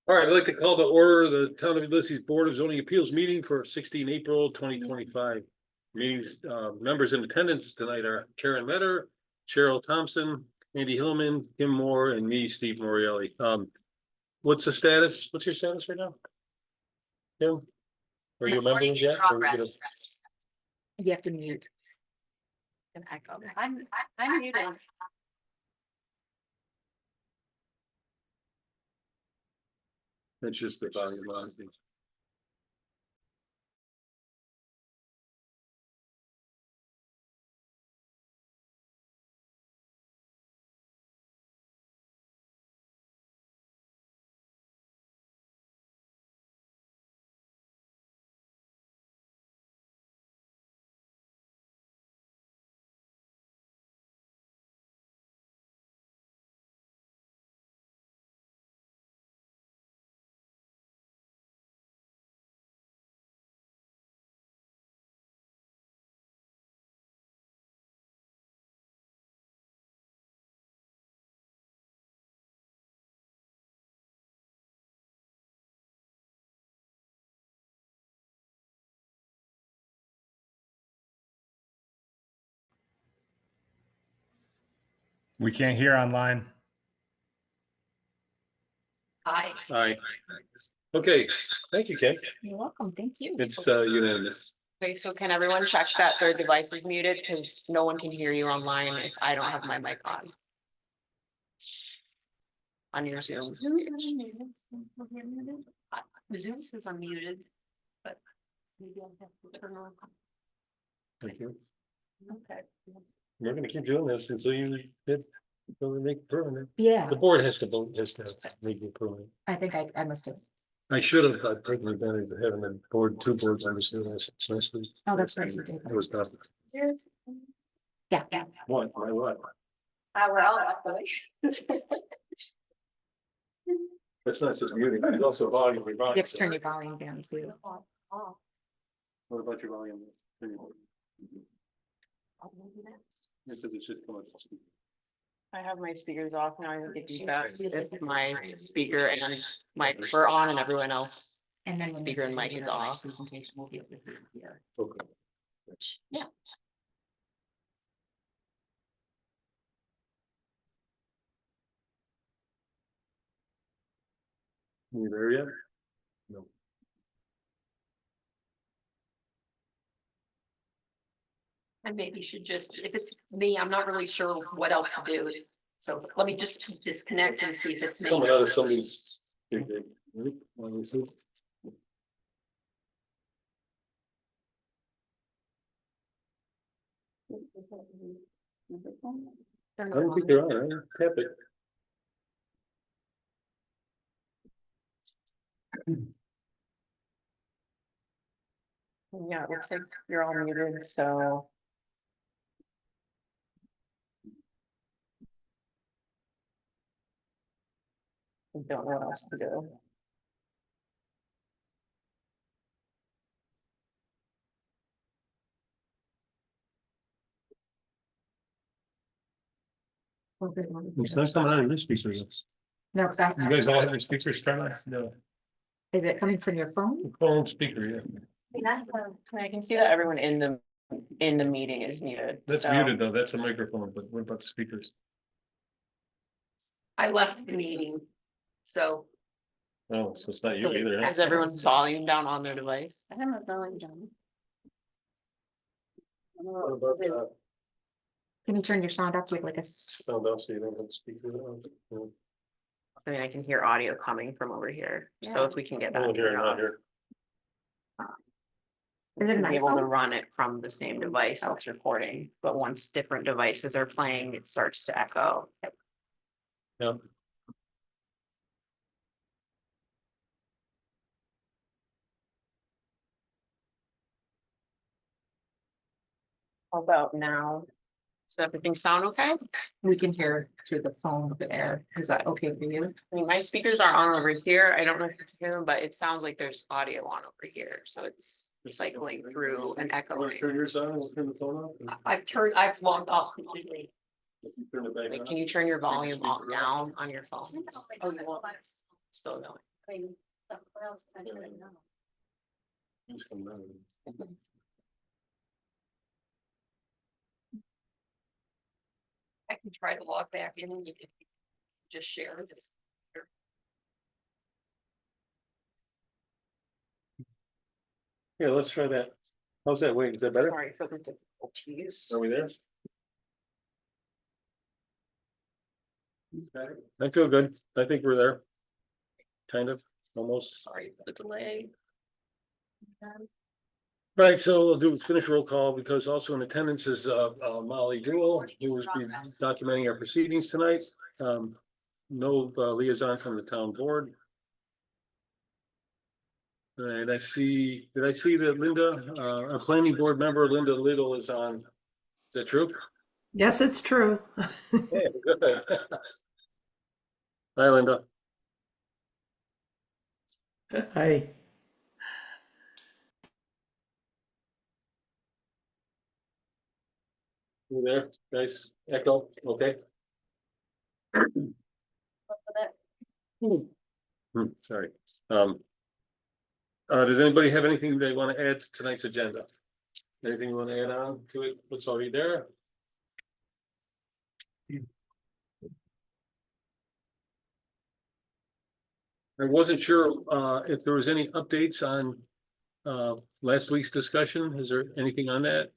All right, I'd like to call to order the Town of Ulysses Board of Zoning Appeals meeting for 16 April 2025. Meetings, members in attendance tonight are Karen Metter, Cheryl Thompson, Andy Hillman, Kim Moore, and me, Steve Morielli. What's the status? What's your status right now? Kim? Are you a member yet? You have to mute. An echo. I'm muted. That's just the volume on. We can't hear online. Hi. Aye. Okay, thank you, Kim. You're welcome. Thank you. It's unanimous. Okay, so can everyone check that their device is muted? Because no one can hear you online if I don't have my mic on. On your Zoom. Zoom says I'm muted, but maybe I'll have to turn on. Thank you. Okay. We're gonna keep doing this until you get, make permanent. Yeah, The board has to vote, has to make it permanent. I think I must have. I should have taken advantage of having the board, two boards on this last week. Oh, that's right. You did. It was not. Yeah. What, my what? That's not just muting, it's also volume. You have to turn your volume down too. What about your volume? This is just going. I have my speakers off now. I think it's best if my speaker and mic are on and everyone else. And then when Speaker and mic is off. Presentation will be able to see it here. Okay. Thanks. Yeah. You there yet? No. I maybe should just, if it's me, I'm not really sure what else to do. So let me just disconnect and see if it's me. Coming out of somebody's. One of these is- I don't think they're on, right? Tap it. Yeah, it looks like you're all muted, so. I don't know what else to do. It's not coming out of your speakers. No, because I. You guys all have your speakers turned on? No. Is it coming from your phone? Phone speaker, yeah. I can see that everyone in the meeting is muted. That's so- muted though, that's a microphone, but what about the speakers? I left the meeting, so Oh, so it's not you either, huh? Has everyone's volume down on their device? I have a volume down. What about, Can you turn your sound up to like a? sound off so you don't have speakers on? No. I mean, I can hear audio coming from over here, so Yeah. if we can get Oh, that. here, turned not off, here. Is it an be able to iPhone? run it from the same device that's recording, but once different devices are playing, it starts to echo. Yeah. How about now? Does everything sound okay? We can hear through the phone over there. Is that okay for you? I mean, my speakers are on over here. I don't know if you can hear them, but it sounds like there's audio on over here, so it's cycling through and echoing. Turn yours on, we'll turn the phone off. I've logged off completely. Turn it back Like, on. can you turn your volume off down on your phone? Oh, you want? Still going. I mean, what else can I do right now? He's coming out. I can try to log back in and you can just share this. Yeah, let's try that. How's that? Wait, is that better? Sorry for the difficulties. Are we there? I feel good. I think we're there. Kind of, almost. Sorry for the delay. Right, so we'll do finish roll call because also in attendance is Molly Jewell, who will be documenting our proceedings tonight. No liaison from the town board. And I see, did I see that Linda, a planning board member, Linda Little is on? Is that true? Yes, it's true. Yeah, good. Hi, Linda. Hi. You there? Nice echo, okay? Sorry. Does anybody have anything they want to add to tonight's agenda? Anything you want to add on to it? What's already there? I wasn't sure if there was any updates on last week's discussion. Is there anything on that?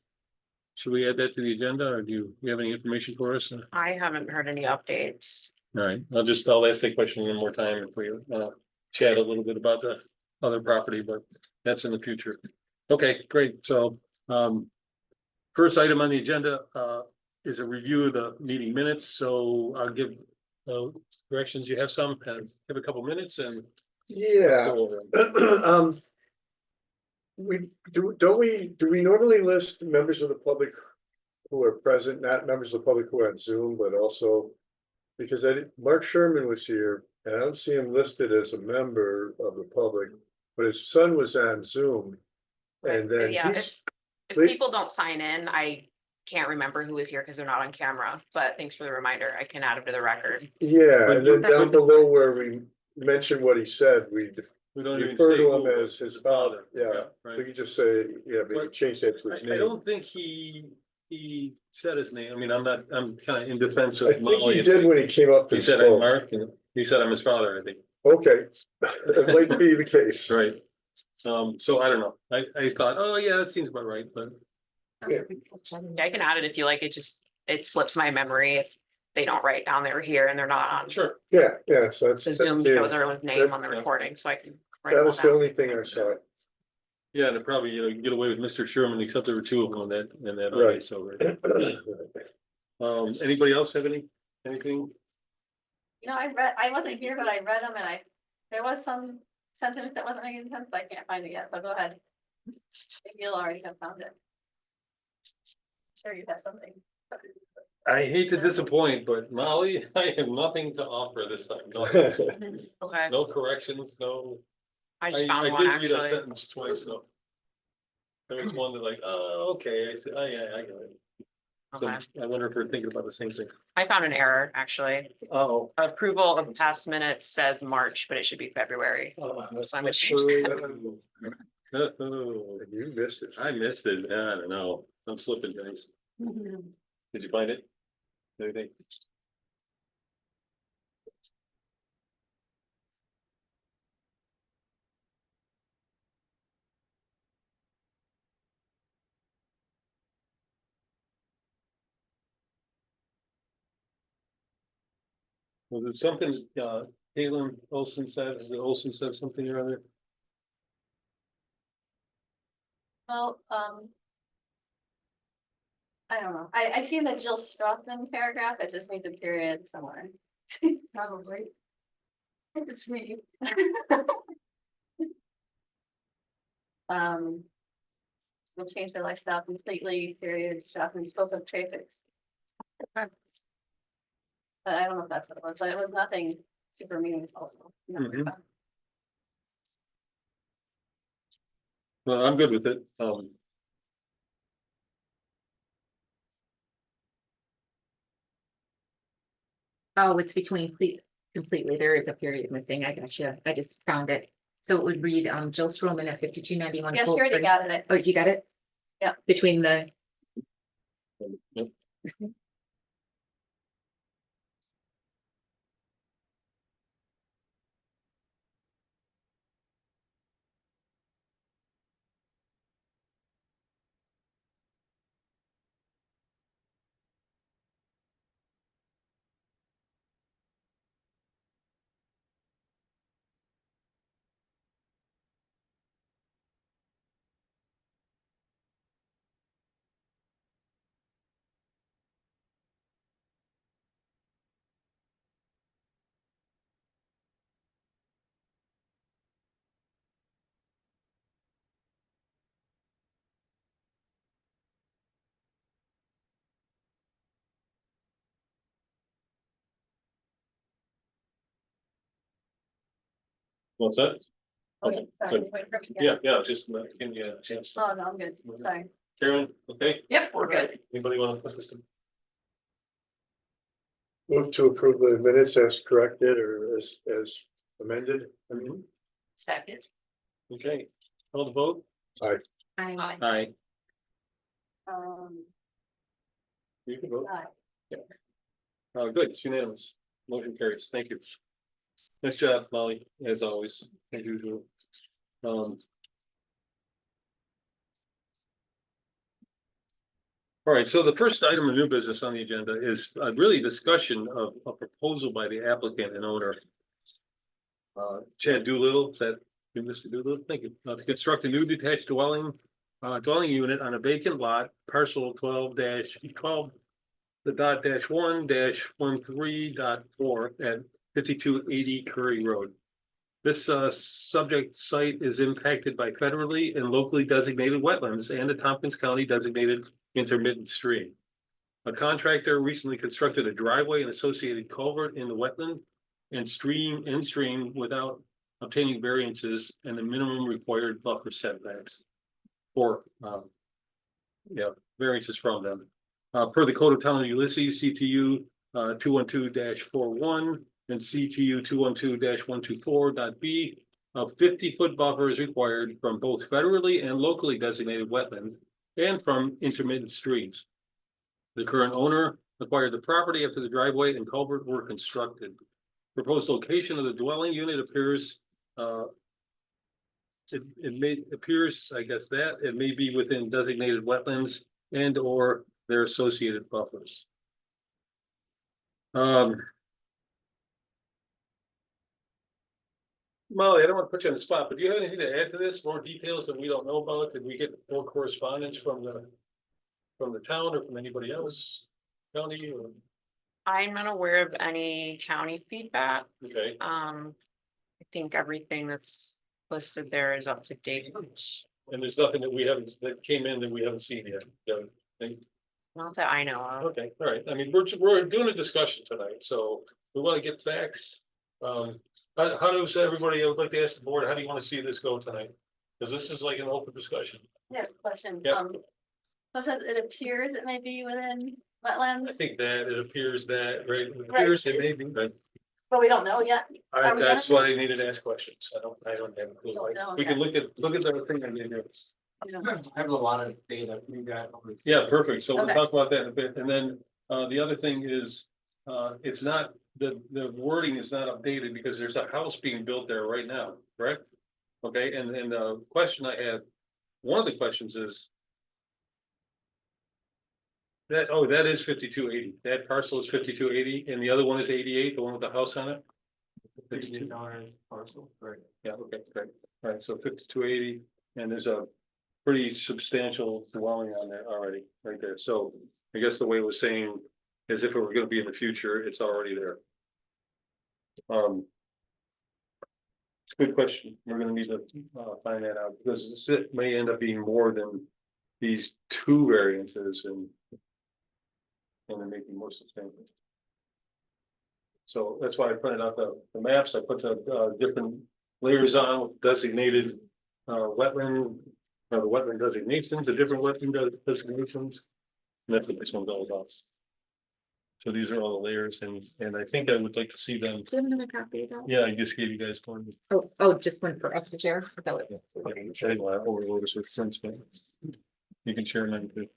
Should we add that to the agenda or do you have any information for us? All I haven't heard any updates. right, I'll ask the question one more time if we chat a little bit about the other property, but that's in the future. Okay, great. So first item on the agenda is a review of the meeting minutes. So I'll give corrections. You have some, and have a couple minutes and Yeah, go over them. do we normally list members of the public who are present, not members of the public who are on Zoom, but also because Mark Sherman was here and I don't see him listed as a member of the public, but his son was on Zoom. And then Yeah, he's, If Please. people don't sign in, I can't remember who was here because they're not on camera, but thanks for the reminder. I can add them to the record. yeah, But and then you- down below where we mentioned what he said, we We don't even refer say to him who as his father, yeah. We Right. could just say, yeah, maybe But change that to his I name. don't think he said his name. I mean, I'm kind of in defense I of think Molly. he did when he came up He and said I'm spoke. Mark and he said I'm his father, I think. Okay, that might be the case. Right. So I don't know. I thought, oh yeah, that seems about right, but Yeah, I can add it if you like. It slips my memory if they don't write down they were here and they're not on sure. Yeah, so that's, the that's Zoom the- shows everyone's name on the yeah. recording, so I can. write that them was all the down. only thing I saw. Yeah, and it probably, you can get away with Mr. Sherman, except there were two of them on that, in that, Right. so, right. Anybody else have anything? You know, I wasn't here, but I read them and there was some sentence that wasn't making sense, but I can't find it yet, so go ahead. I think you'll already have found it. Sure, you have something. I hate to disappoint, but Molly, I have nothing to offer this time. No, Okay, no corrections, no. I I just found one did read that actually. sentence twice, though. There was one that like, oh, okay, I said, oh, yeah, I got it. Okay, So I wonder if we're thinking about the same thing. I found an error, actually. Oh. Approval of past minutes says March, but it should be February. So I'm gonna change that. You missed it. I missed it. I don't know. I'm slipping, guys. Did you find it? Anything? Was it something, Caitlin Olson said, is it Olson said something or other? Well, I don't know. I seen the Jill Strothman paragraph. It just needs a period somewhere. Probably. It's me. Will change their lifestyle completely, period. Strothman spoke of traffics. But I don't know if that's what it was, but it was nothing super meaningful, so. Mhm. Well, I'm good with it. Oh, it's between completely. There is a period missing. I got you. I just found it. So it would read, Jill Stroman at 5291. Yeah, she already got it. Oh, you got it? Yeah. Between the, Yep. What's that? Okay, sorry, wait for me. Yeah, just give me a chance. Oh, no, I'm good. Sorry. Karen, okay, Yep, we're good. anybody want to put this in? Move to approve the minutes as corrected or as amended. I mean, Second. Okay, call the vote. I, Aye. Um, You can vote. aye. Good, it's unanimous. Motion carries. Thank you. Nice job, Molly, as always, as usual. All right, so the first item of new business on the agenda is really discussion of a proposal by the applicant and owner. Chad Doolittle, is that you, Mr. Doolittle? Thank you. To construct a new detached dwelling unit on a vacant lot, parcel 12-12. The .-1-13.4 at 5280 Curry Road. This subject site is impacted by federally and locally designated wetlands and the Tompkins County designated intermittent stream. A contractor recently constructed a driveway and associated culvert in the wetland and stream without obtaining variances and the minimum required buffer setbacks. Or variances from them. Per the Code of Town of Ulysses, CTU 212-41 and CTU 212-124.b, a 50-foot buffer is required from both federally and locally designated wetlands and from intermittent streams. The current owner acquired the property after the driveway and culvert were constructed. Proposed location of the dwelling unit appears appears, I guess, that it may be within designated wetlands and or their associated buffers. Molly, I don't want to put you on the spot, but do you have anything to add to this? More details that we don't know about? Did we get more correspondence from the town or from anybody else? County or, I'm not aware of any county feedback. okay, I think everything that's listed there is up to date. and there's nothing that we haven't, that came in that we haven't seen yet. Not that I know of. Okay, all right. I mean, we're doing a discussion tonight, so we want to get facts. How does everybody, I would like to ask the board, how do you want to see this go tonight? Because this is like an open discussion. Yeah, question. Yeah. So it says it appears it may be within I wetlands, think that it appears that, right, it appears it may be, but but we don't know yet. Are we that's gonna- why I needed to ask questions. I don't have a clue. Don't know, We can okay. look at the thing I gave you. We don't know. I have a lot of data you got. Yeah, perfect. So we'll Okay. talk about that in a bit. And then, the other thing is, it's not, the wording is not updated because there's a house being built there right now, correct? Okay, and the question I had, one of the questions is. That is 5280. That parcel is 5280 and the other one is 88, the one with the house on it? Parcel, right? Yeah, okay, great. All right, so 5280, and there's a pretty substantial dwelling on there already, right there. So I guess the way it was saying is if it were gonna be in the future, it's already there. Good question. We're gonna need to find that out because it may end up being more than these two variances and they're making more substantial. So that's why I printed out the maps. I put the different layers on with designated wetland, the wetland designations, the different wetland designations. And that's what this one goes off. So these are all the layers and I think I would like to see them. Do you have another copy of that? Yeah, I just gave you guys one. Oh, just one for us to share? Is that what- I overload this with sense, but you can share mine too.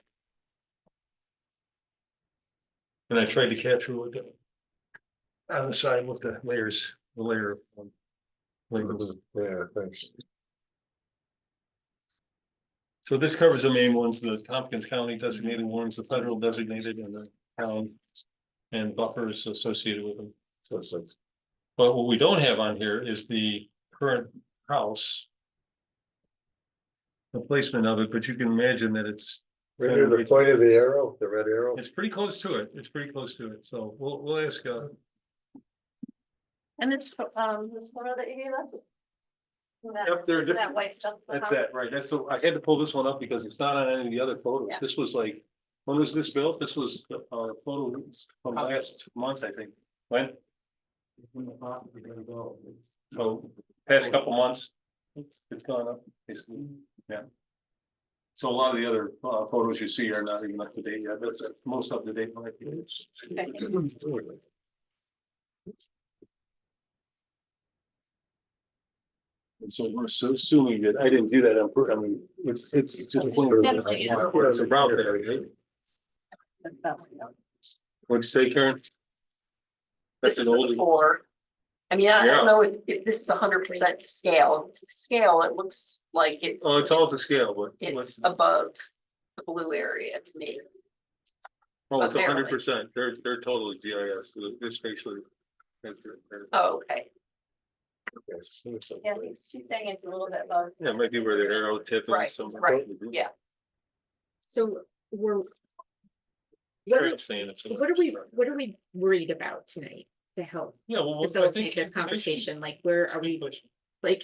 And I tried to capture with the on the side with the layers, the layer. Labels. Yeah, thanks. So this covers the main ones, the Tompkins County designated ones, the federal designated and the town. And buffers associated with them. So it's like, But what we don't have on here is the current house. The placement of it, but you can imagine that it's, right near the point of the arrow, the red arrow. it's pretty close to it. It's pretty close to it. So we'll ask, And this photo that you gave us? That- Yep, they're That different. white stuff. That's that, right? That's the, I had to pull this one up because it's not on any of the other photos. Yeah. This was like, when was this built? This was photo from last month, I think. When? So past couple months, it's gone up, basically, yeah. So a lot of the other photos you see are not even up to date yet. That's most up to date. One, I think. And so we're so assuming that I didn't do that on purpose. I mean, it's just. It's about there, right? What'd you say, Karen? This That's is an the old. before. I mean, I Yeah. don't know if this is 100% to scale. If it's to scale, it looks like it. Oh, it's all to scale, but. It's above the blue area to me. Oh, it's apparently. 100%. They're totally GIS. They're spatially. Oh, okay. Yeah, she's saying it's a little bit above. Yeah, it might be where the arrow tip is Right, somewhere. right, yeah. So we're. What are, Karen's saying it's. what are we worried about tonight to help Yeah, well. I think facilitate this information- conversation? Like, where are we, Good question. like?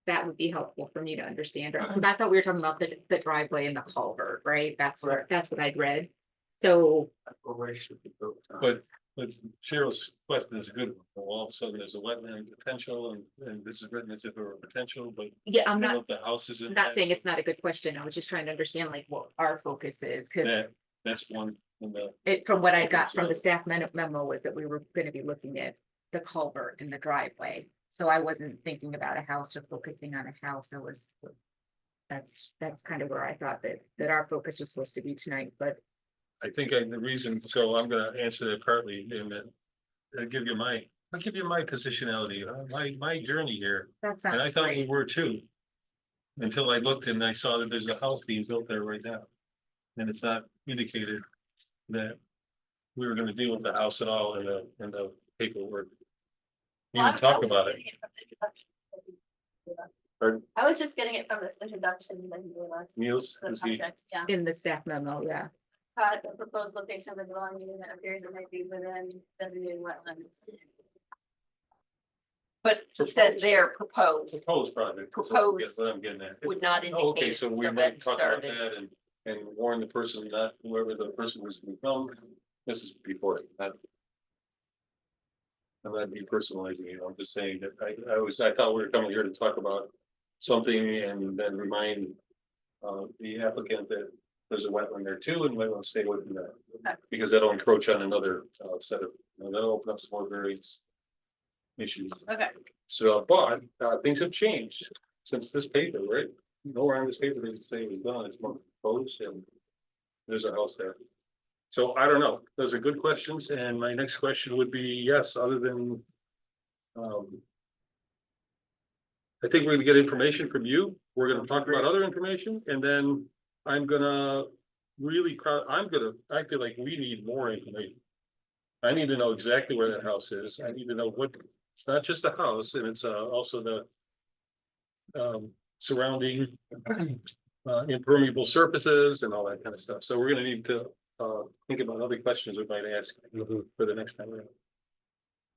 That would be helpful for me to understand, because I thought we were talking about the driveway and the culvert, right? That's what I'd read. So, But Cheryl's question is a good one. Well, all of a sudden, there's a wetland potential and this is written as if it were potential, but. yeah, I I'm don't know not, if the house is in. I'm not saying it's not a good question. I was just trying to understand like what our focus is, because That's one in the. it, from what I got from the staff memo was that we were gonna be looking at the culvert and the driveway. So I wasn't thinking about a house or focusing on a house. I was. That's kind of where I thought that our focus was supposed to be tonight, but I think the reason, so I'm gonna answer that partly in that. I'll give you my positionality, my journey here, that and I sounds thought we great. were too. Until I looked and I saw that there's a house being built there right now. And it's not indicated that we were gonna deal with the house at all in the paperwork. You Well, can talk I was about getting it. from this introduction. Pardon? I was just getting it from this introduction that you gave us. Niels, The is he, project, yeah. In the staff memo, yeah. The proposed location of the dwelling unit that appears it may be within designated wetlands. But it says there proposed, proposed project. so Proposed that's what I'm getting at. would not Oh, okay, indicate so it's we been might talk about started. that and warn the person, not whoever the person was to become. This is before, not. I'm not depersonalizing it, I'm just saying that I thought we were coming here to talk about something and then remind. The applicant that there's a wetland there too, and might want to stay away from that. Okay. Because that'll encroach on another set of, that'll open up some more various. Issues. Okay, So, but things have changed since this paper, right? Nowhere on this paper does it say it was done, it's more proposed and there's a house there. So I don't know, those are good questions, and my next question would be, yes, other than. I think we're gonna get information from you, we're gonna talk about other information, and then I'm gonna I feel like we need more information. I need to know exactly where that house is, I need to know what, it's not just the house, and it's also the. Surrounding. Impermeable surfaces and all that kind of stuff, so we're gonna need to think about other questions we might ask for the next time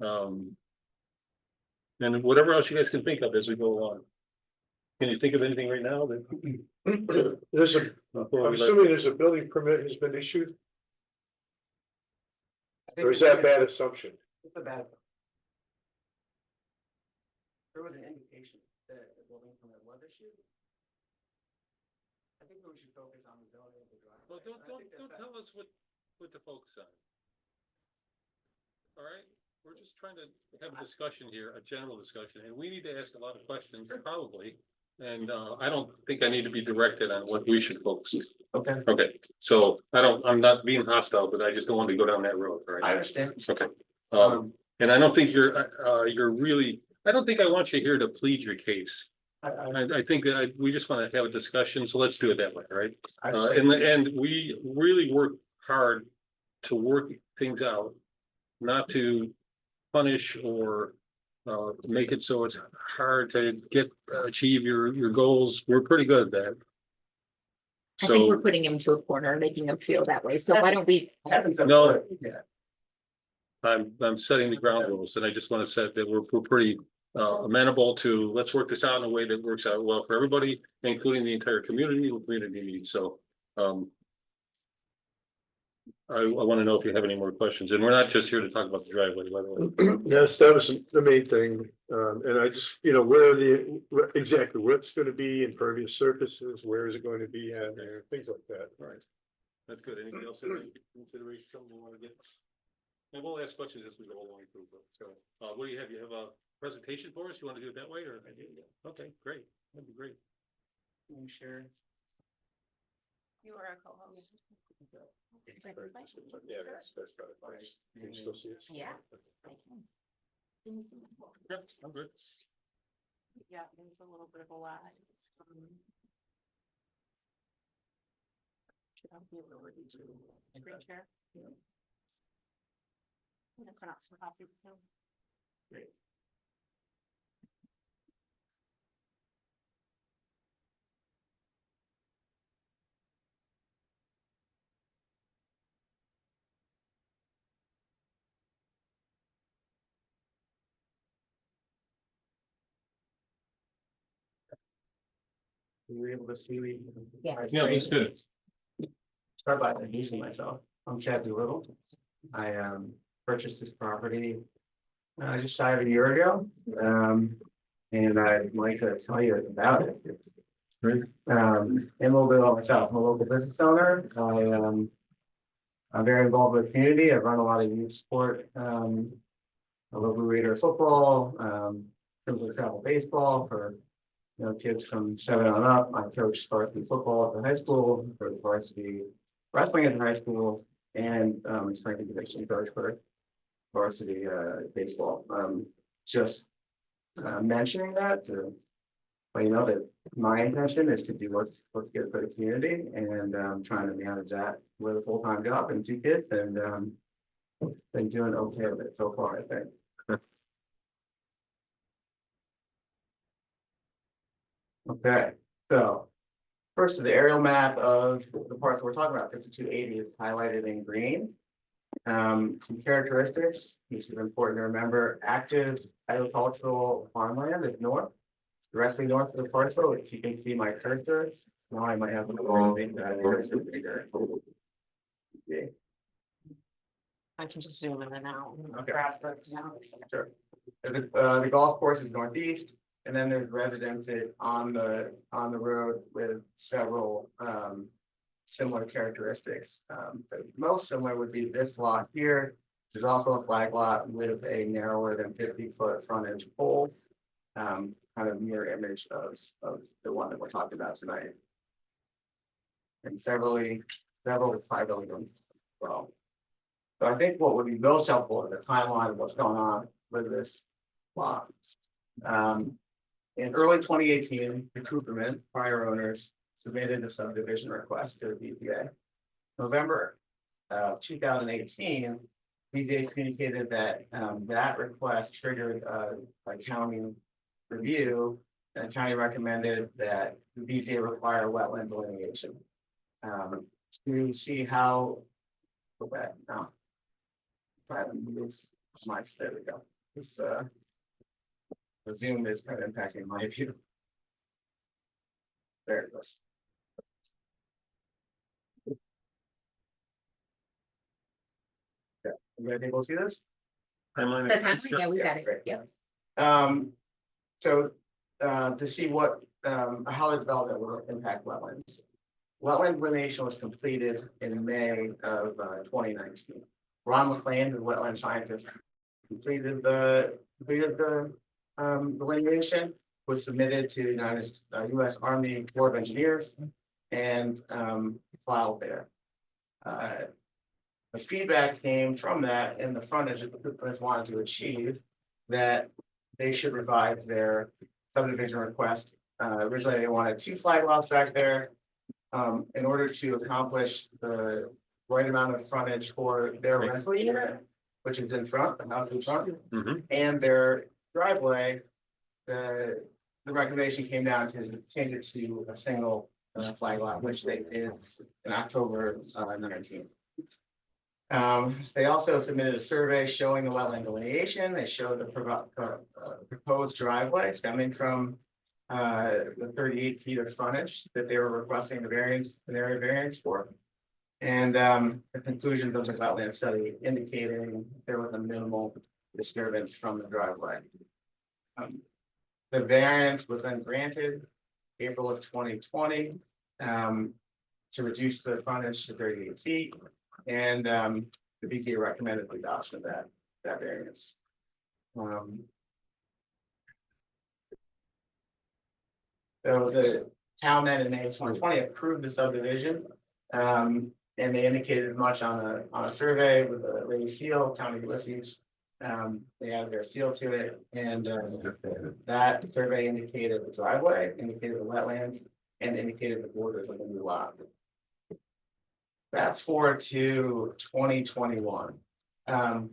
around. And whatever else you guys can think of as we go along. Can you think of anything right now that? There's a, before I'm we let- assuming there's a building permit has been issued, or is that a bad assumption? It's a bad. There was an indication that the building permit was issued. I think we should focus on the zoning of the driveway. Well, I think don't that's- tell us what to focus on. All right, we're just trying to have a discussion here, a general discussion, and we need to ask a lot of questions, probably. And I don't think I need to be directed on what we should focus on. Okay, Okay, so I'm not being hostile, but I just don't want to go down that road, right? I understand. Okay, and I don't think you're really, I don't think I want you here to plead your case. I think that we just want to have a discussion, so let's do it that way, all right? In the end, we really work hard to work things out, not to punish or make it so it's hard to achieve your goals. We're pretty good at that. I think we're So, putting him to a corner, making him feel that way. So why don't we? No. Yeah. I'm setting the ground rules, and I just want to set that we're pretty amenable to, let's work this out in a way that works out well for everybody, including the entire community and community needs. So I want to know if you have any more questions, and we're not just here to talk about the driveway, by the way. Yes, that was the main thing, and I just, exactly where it's gonna be, impervious surfaces, where is it going to be at, there, things like that. Right. That's good. Anything else in consideration, something we want to get? And we'll ask questions as we go along through, so, what do you have? You have a presentation for us? You want to do it that way, or? Okay, great. That'd be great. Can you share? You were a co-host. Yeah, that's probably fine. You can still see us. Yeah. Yep, I'm good. Yeah, there's a little bit of a lag. Should I be able to screen share? I'm gonna print out some copies, so. Great. We were able to see. Yeah. Yeah, that's good. Start by introducing myself. I'm Chad Doolittle. I purchased this property just shy of a year ago. And I'd like to tell you about it. And a little bit about myself. I'm a local business owner. I'm very involved with the community. I've run a lot of youth sport. A local reader of football, travel baseball for kids from 7 on up. I coach varsity football at the high school, for the varsity wrestling at the high school, and strength and conditioning coach for varsity baseball. Just mentioning that to let you know that my intention is to do what's good for the community, and trying to manage that with a full-time job and 2 kids, and been doing okay with it so far, I think. Okay, so first, the aerial map of the parts we're talking about, 5280 is highlighted in green. Some characteristics, these are important to remember. Active agricultural farmland is north, directly north of the parcel. If you can see my cursor, now I might have a little thing that yeah. I can just zoom in and out. Okay. Grab those now. Sure. The golf course is northeast, and then there's residences on the road with several similar characteristics. The most similar would be this lot here. There's also a flag lot with a narrower than 50-foot frontage pole, kind of mirror image of the one that we're talking about tonight. And several 5 buildings as well. So I think what would be most helpful is the timeline of what's going on with this lot. In early 2018, the Cooperman, prior owners, submitted a subdivision request to the BZA. November of 2018, BZA communicated that that request triggered a county review, and the county recommended that the BZA require wetland delineation. To see how, go back now. There we go. This the Zoom is kind of impacting my view. There it goes. Yeah, you guys able to see this? Timeline. The time, yeah, we got it, great. yeah. So to see what how the development will impact wetlands. Wetland delineation was completed in May of 2019. Ron McLean, the wetland scientist completed the delineation, was submitted to the US Army Corps of Engineers and filed there. The feedback came from that, and the frontage that the Cooplands wanted to achieve, that they should revise their subdivision request. Originally, they wanted 2 flag lots back there. In order to accomplish the right amount of frontage for their rental unit, which is in front, the house in front, Mhm. and their driveway, the recommendation came down to change it to a single flag lot, which they did in October 19th. They also submitted a survey showing the wetland delineation. They showed the proposed driveway stemming from the 38 feet of frontage that they were requesting the variance, an area variance for. And the conclusions of the wetland study indicating there was a minimal disturbance from the driveway. The variance was then granted April of 2020 to reduce the frontage to 38 feet. And the BZA recommended the adoption of that variance. So the town then in May 2020 approved the subdivision. And they indicated as much on a survey with a raised seal, Town of Ulysses. They added their seal to it, and that survey indicated the driveway, indicated the wetlands, and indicated the borders of the new lot. Fast forward to 2021. The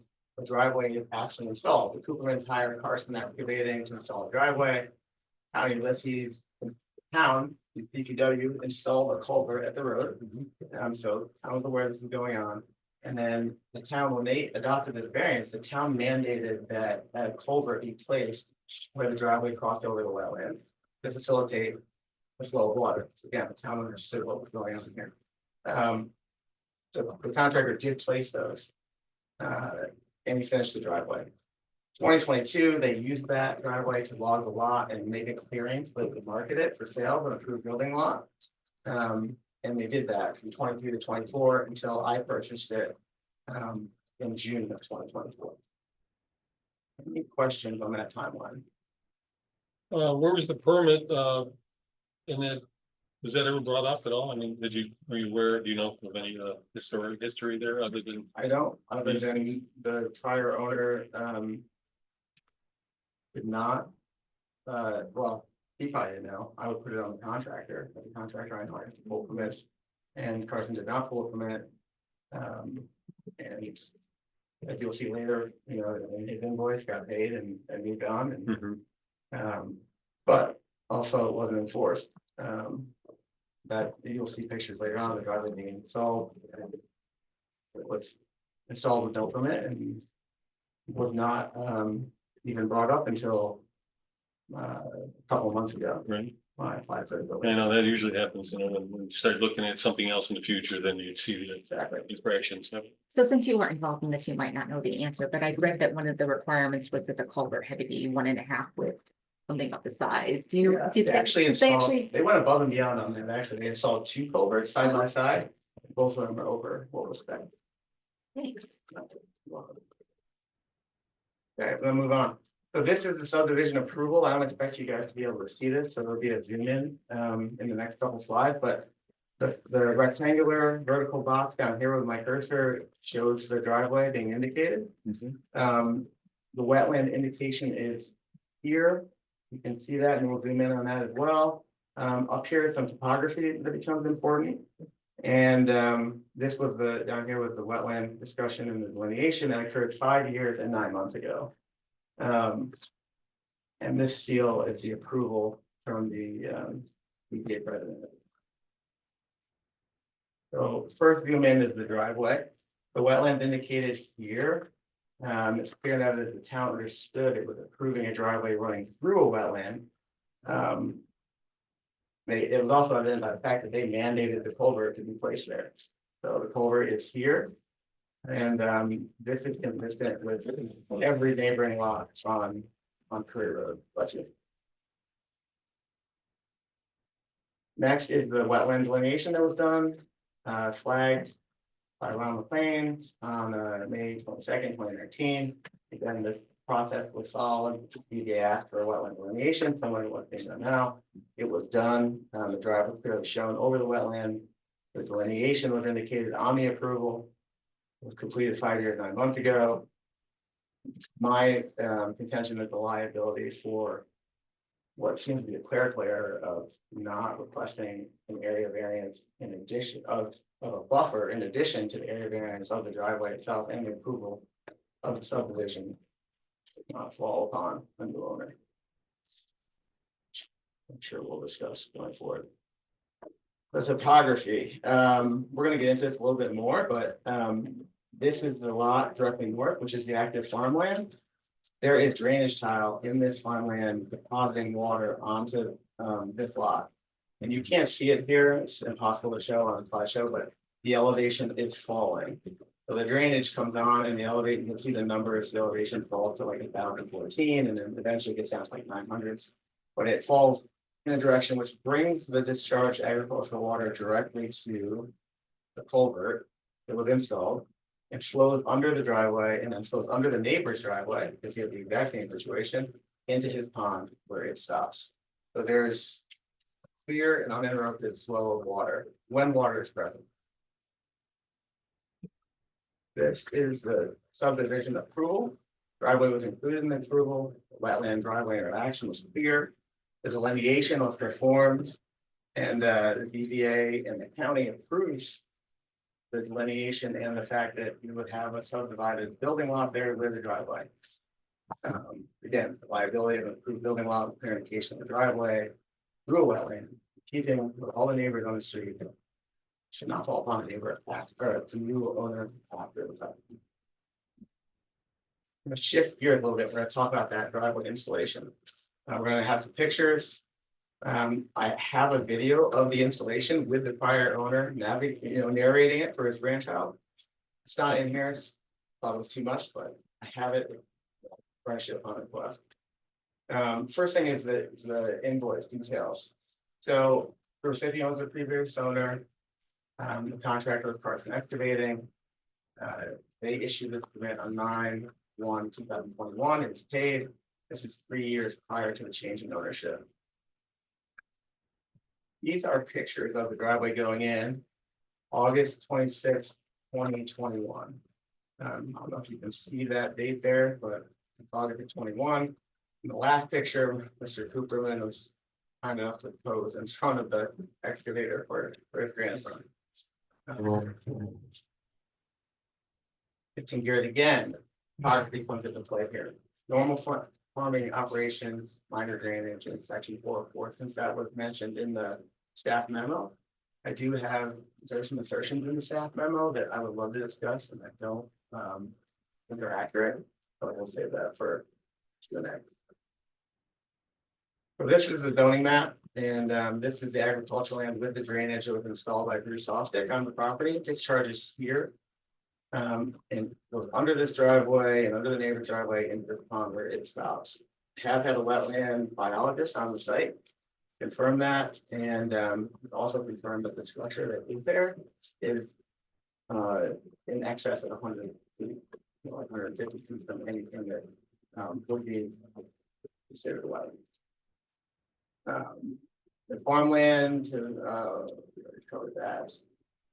driveway is actually installed. The Coopermans hired Carson Excavating to install a driveway. County of Ulysses, town, DPW installed a culvert at the road. So I was aware this was going on. And then the town, when they adopted this variance, the town mandated that a culvert be placed where the driveway crossed over the wetland to facilitate the flow of water. Again, the town understood what was going on here. So the contractor did place those. And he finished the driveway. 2022, they used that driveway to log the lot and make a clearing so they could market it for sale, an approved building lot. And they did that from 23 to 24 until I purchased it in June of 2024. Any questions on that timeline? Where was the permit, and then, was that ever brought up at all? I mean, were you aware, do you know of any, history there other than? I don't, other than the prior owner, did not. Well, he probably didn't know. I would put it on the contractor. As a contractor, I know I have to pull permits. And Carson did not pull a permit. And as you'll see later, you know, his invoice got paid and moved on. And but also it wasn't enforced. That you'll see pictures later on of the driveway being installed. It was installed with no permit and was not even brought up until a couple of months ago. Right. When I applied for the I building. know that usually happens, you know, when you start looking at something else in the future, then you see the Exactly. infractions. Yep. So since you weren't involved in this, you might not know the answer, but I read that one of the requirements was that the culvert had to be 1.5 with something of the size. Do you, did They actually did they installed, they went above and beyond on that. Actually, they installed 2 culverts side by side. Both of them are over what was spent. Thanks. Okay, we'll move on. So this is the subdivision approval. I don't expect you guys to be able to see this, so there'll be a zoom in the next couple slides, but the rectangular vertical box down here with my cursor shows the driveway being indicated. The wetland indication is here. You can see that, and we'll zoom in on that as well. Up here is some topography that becomes important. And this was down here with the wetland discussion and the delineation that occurred 5 years and 9 months ago. And this seal is the approval from the BZA president. So first zoom in is the driveway. The wetlands indicated here. It's clear now that the town understood it was approving a driveway running through a wetland. It was also evident by the fact that they mandated the culvert to be placed there. So the culvert is here. And this is consistent with every neighboring lot on Curry Road. Next is the wetland delineation that was done, flagged by Ron McLean on May 22nd, 2019. Again, the process was followed. BZA asked for a wetland delineation, similar to what they done now. It was done. The drive was clearly shown over the wetland. The delineation was indicated on the approval. It was completed 5 years, 9 months ago. My contention is the liability for what seems to be a clerical error of not requesting an area variance in addition of a buffer in addition to the area variance of the driveway itself and the approval of the subdivision not fall upon a new owner. I'm sure we'll discuss going forward. The topography, we're gonna get into this a little bit more, but this is the lot directly north, which is the active farmland. There is drainage tile in this farmland depositing water onto this lot. And you can't see it here, it's impossible to show on a slideshow, but the elevation is falling. So the drainage comes on and the elevation, you can see the numbers, the elevation falls to like 1,014 and then eventually gets down to like 900s. But it falls in a direction which brings the discharged agricultural water directly to the culvert that was installed. It flows under the driveway and then flows under the neighbor's driveway, because he has the exact same situation, into his pond where it stops. So there's clear and uninterrupted flow of water when water is present. This is the subdivision approval. Driveway was included in the approval. Wetland driveway interaction was clear. The delineation was performed, and the BZA and the county approves the delineation and the fact that you would have a subdivided building lot there with a driveway. Again, the liability of an approved building lot, clarification of the driveway through a wetland, keeping with all the neighbors on the street, should not fall upon a neighbor after, or the new owner after the fact. I'm gonna shift gears a little bit. We're gonna talk about that driveway installation. We're gonna have some pictures. I have a video of the installation with the prior owner narrating it for his grandchild. It's not in here. Thought it was too much, but I have it. Fresh upon request. First thing is the invoice details. So the recipient was the previous owner. The contractor was Carson Excavating. They issued this permit on 9/1/2021. It was paid. This is 3 years prior to the change in ownership. These are pictures of the driveway going in August 26th, 2021. I don't know if you can see that date there, but it's August of 21. In the last picture, Mr. Cooperman was kind enough to pose in front of the excavator for his grandson. 15 gears again, photography comes into play here. Normal farming operations, minor drainage in section 404, since that was mentioned in the staff memo. I do have, there's some assertions in the staff memo that I would love to discuss and I don't think they're accurate, but we'll save that for Q&A. So this is the zoning map, and this is the agricultural land with the drainage that was installed by Bruce Ostick on the property. It discharges here. And goes under this driveway and under the neighbor's driveway into the pond where it stops. Have had a wetland biologist on the site confirm that, and also confirmed that the structure that is there is in excess of 100 feet, 150 feet from anything that would be considered a wetland. The farmland, we already covered that.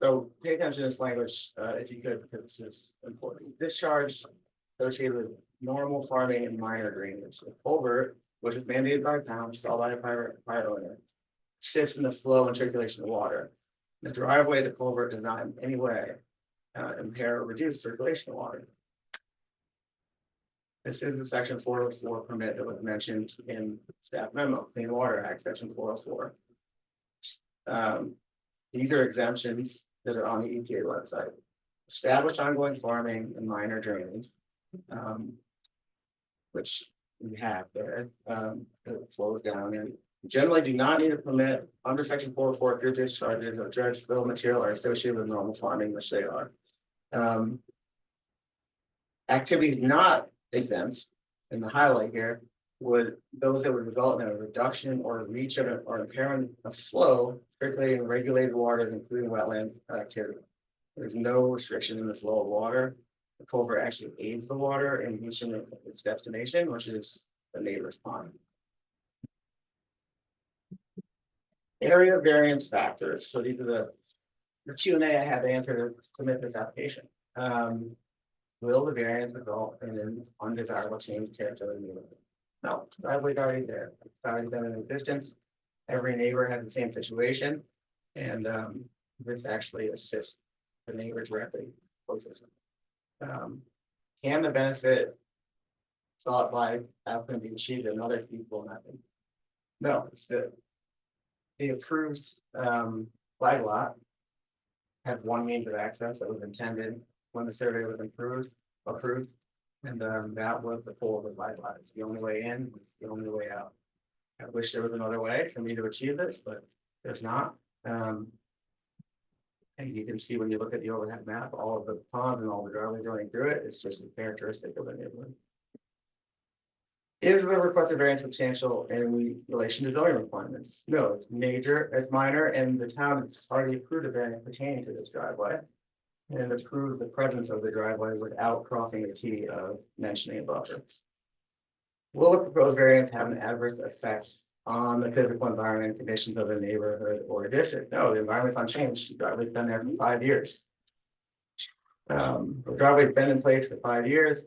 So pay attention to this language, if you could, because this is important. Discharge associated with normal farming and minor drainage. The culvert, which is mandated by the town, installed by a private owner, shifts in the flow and circulation of water. The driveway, the culvert does not in any way impair or reduce circulation of water. This is the section 404 permit that was mentioned in staff memo, Clean Water Act, section 404. These are exemptions that are on the EPA website. Establish ongoing farming and minor drainage, which we have there. It flows down and generally do not need a permit under section 404 if your discharges of dredge fill material are associated with normal farming, which they are. Activities not exempt in the highlight here would those that would result in a reduction or reach of or impairment of flow, circulating regulated waters, including wetland activity. There's no restriction in the flow of water. The culvert actually aids the water in reaching its destination, which is the neighbor's pond. Area variance factors, so these are the Q and A I had to answer to submit this application. Will the variance result in an undesirable change character of the neighborhood? No, driveway's already there, it's already been in existence. Every neighbor has the same situation, and this actually assists the neighbor directly. Can the benefit sought by applicant be achieved in other people method? No, it's the approved flag lot had one means of access that was intended when the survey was approved. And that was the pole of the flag lot. It's the only way in, it's the only way out. I wish there was another way for me to achieve this, but there's not. And you can see when you look at the overhead map, all of the ponds and all the driveways running through it, it's just a characteristic of the neighborhood. Is the requested variance substantial in relation to zoning requirements? No, it's major, it's minor, and the town has already approved a variance pertaining to this driveway. And approved the presence of the driveway without crossing the T of mentioning a buffer. Will the proposed variance have an adverse effect on the physical environment conditions of the neighborhood or district? No, the environment's unchanged. The driveway's been there for 5 years. The driveway's been in place for 5 years.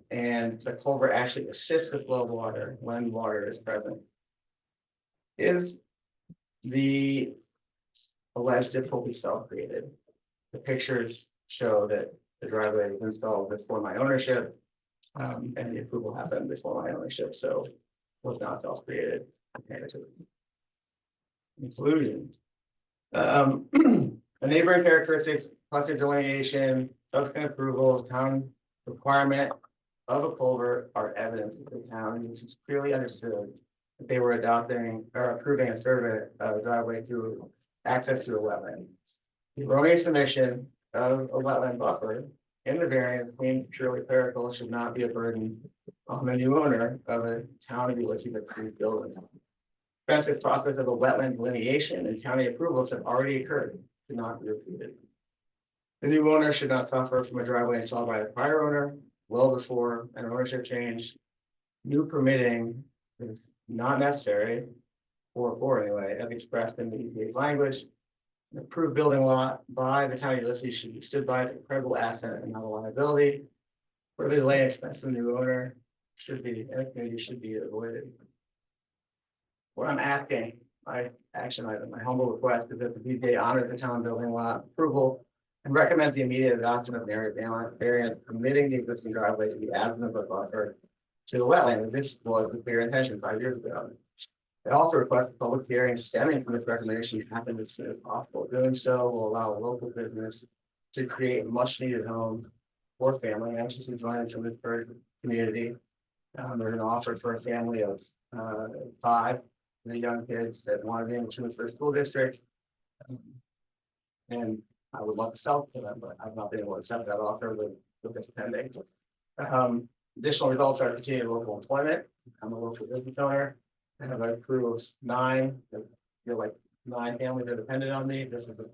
And the culvert actually assists the flow of water when water is present. Is the alleged difficulty self-created? The pictures show that the driveway was installed before my ownership. And the approval happened before my ownership, so it was not self-created. Inclusion. The neighboring characteristics, cluster delineation, subsequent approvals, town requirement of a culvert are evidence of the town, which is clearly understood that they were adopting or approving a survey of a driveway through access to a wetland. The erroneous submission of a wetland buffer in the variance being purely clerical should not be a burden on the new owner of a town Ulysses approved building. Expensive process of a wetland delineation and county approvals have already occurred, should not be repeated. The new owner should not suffer from a driveway installed by the prior owner well before an ownership change. New permitting is not necessary, or anyway, as expressed in the EPA's language. An approved building lot by the town of Ulysses should be stood by as a credible asset and not a liability. Further delay and expense of the new owner should be avoided. What I'm asking, my action item, my humble request is that the BZA honors the town building lot approval and recommends the immediate adoption of an area variance permitting the existing driveway to be added as a buffer to the wetland. This was the clear intention 5 years ago. I also request a public hearing stemming from this recommendation to happen as soon as possible. Doing so will allow local business to create much needed homes for family anxious to join into this community. There's an offer for a family of 5 young kids that want to be in the Truman First School District. And I would love to sell to them, but I've not been able to accept that offer with this pending. Additional results are continued local employment. I'm a local business owner. I have a crew of 9. I feel like 9 families are dependent on me. This is a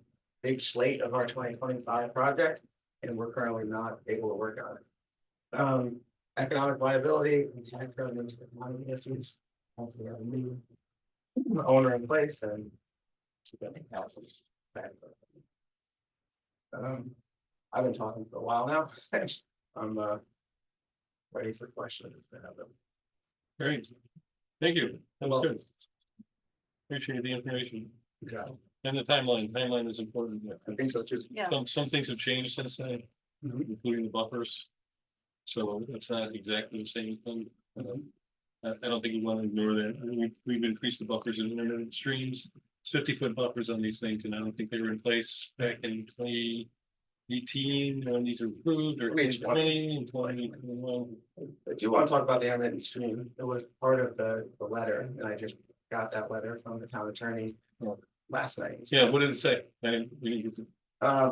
big slate of our 2025 project, and we're currently not able to work on it. Economic viability and tax revenues, money issues. Hopefully, we have a new owner in place and I've been talking for a while now. I'm ready for questions. Great, thank you. That was Well- good. Appreciate the information Yeah, and the timeline. Timeline is important. I think so too. Yeah. Some things have changed since then, Mhm. including the buffers. So it's not exactly the same thing. I don't think you want to ignore that. I mean, we've increased the buffers in intermittent streams. It's 50-foot buffers on these things, and I don't think they were in place back in 2018 when these were approved, or 2020 and 2021. I do want to talk about the intermittent stream. It was part of the letter, and I just got that letter from the town attorney last night. Yeah, what did it say? We didn't get to.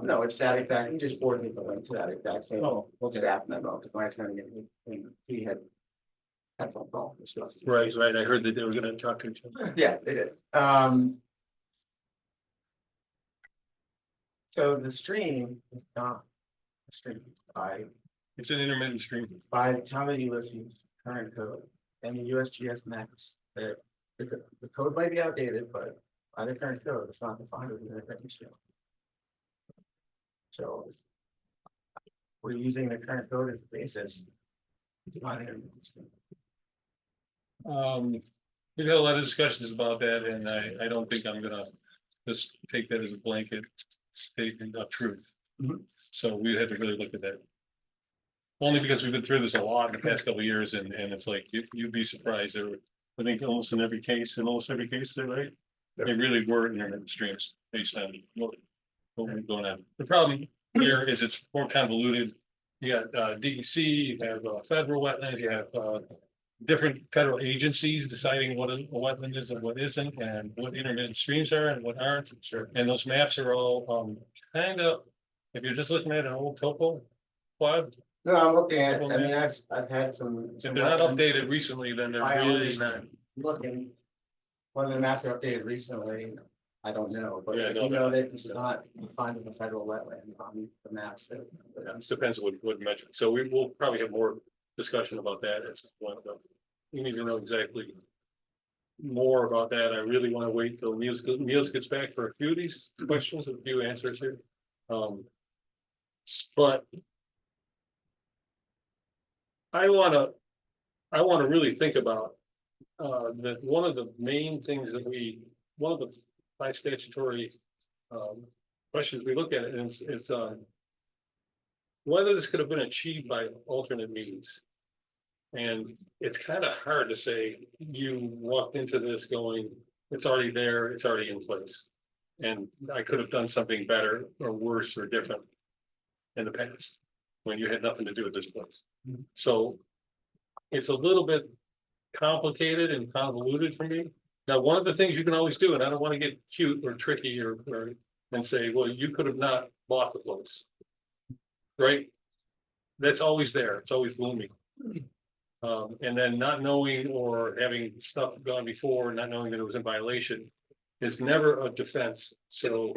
No, it's that exact, he just forwarded me the link to that exact same Oh, okay. staff memo, because my attorney, and he had phone call. Right, I heard that they were gonna talk to each other. Yeah, they did. So the stream is not a stream It's an intermittent stream. by the town of Ulysses current code and the USGS maps. That the code might be outdated, but by the current code, it's not defined as an intermittent stream. So we're using the current code as the basis. It's not an intermittent stream. We've had a lot of discussions about that, and I don't think I'm gonna just take that as a blanket statement of truth. Mhm. So we had to really look at that. Only because we've been through this a lot in the past couple of years, and it's like, you'd be surprised, there were, I think almost in every case, they're right. They really were intermittent streams based on what we're going on. The problem here is it's more convoluted. You got DEC, you have federal wetland, you have different federal agencies deciding what a wetland is and what isn't, and what intermittent streams are and what aren't. Sure. And those maps are all kind of, if you're just looking at an old topo quad, No, I'm looking at, I mean, I've had some. if they're not updated recently, then they're really not. Looking. Whether the maps are updated recently, I don't know, but Yeah, you no, know that it's not defined as a federal wetland on the maps that. Depends what metric. So we will probably have more discussion about that at some point, but we need to know exactly more about that. I really want to wait till Niels gets back for a few of these questions, a few answers here. But I wanna really think about that one of the main things that one of the by statutory questions we look at, and it's whether this could have been achieved by alternate means. And it's kind of hard to say you walked into this going, it's already there, it's already in place. And I could have done something better or worse or different in the past, when you had nothing to do with this place. So it's a little bit complicated and convoluted for me. Now, one of the things you can always do, and I don't want to get cute or tricky or and say, well, you could have not bought the place. Right? That's always there. It's always looming. And then not knowing or having stuff gone before, not knowing that it was in violation is never a defense. So,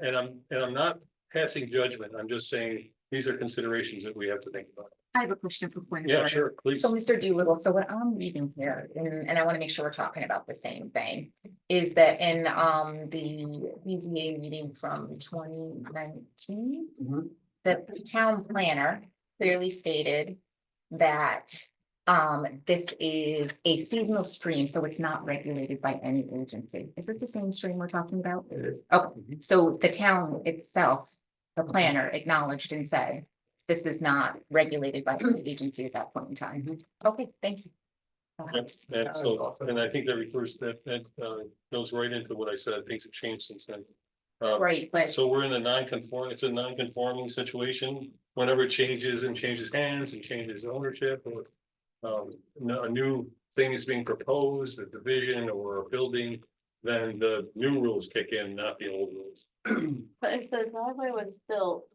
and I'm not passing judgment. I'm just saying, these are considerations that we have to think about. I have a question for point of Yeah, order. sure, please. So Mr. Doolittle, so what I'm reading here, and I want to make sure we're talking about the same thing, is that in the BZA meeting from 2019, Mhm. the town planner clearly stated that this is a seasonal stream, so it's not regulated by any agency. Is it the same stream we're talking about? It is. Okay, so the town itself, the planner acknowledged and said, this is not regulated by any agency at that point in time. Okay, thank you. That helps. And so, and I think that refers that goes right into what I said. Things have changed since then. Right, but So we're in it's a non-conforming situation. Whenever it changes and changes hands and changes ownership, or a new thing is being proposed, a division or a building, then the new rules kick in, not the old rules. But if the driveway was built.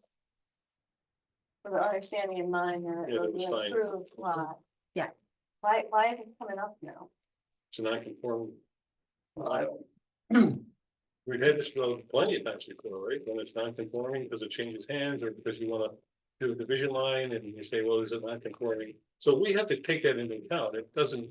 With the understanding in mind that Yeah, it that was was an fine. approved lot. Yeah. Why is it coming up now? It's a non-conforming. We've had this plenty of times before, right? When it's non-conforming because it changes hands or because you wanna do a division line and you say, well, is it non-conforming? So we have to take that into account. It doesn't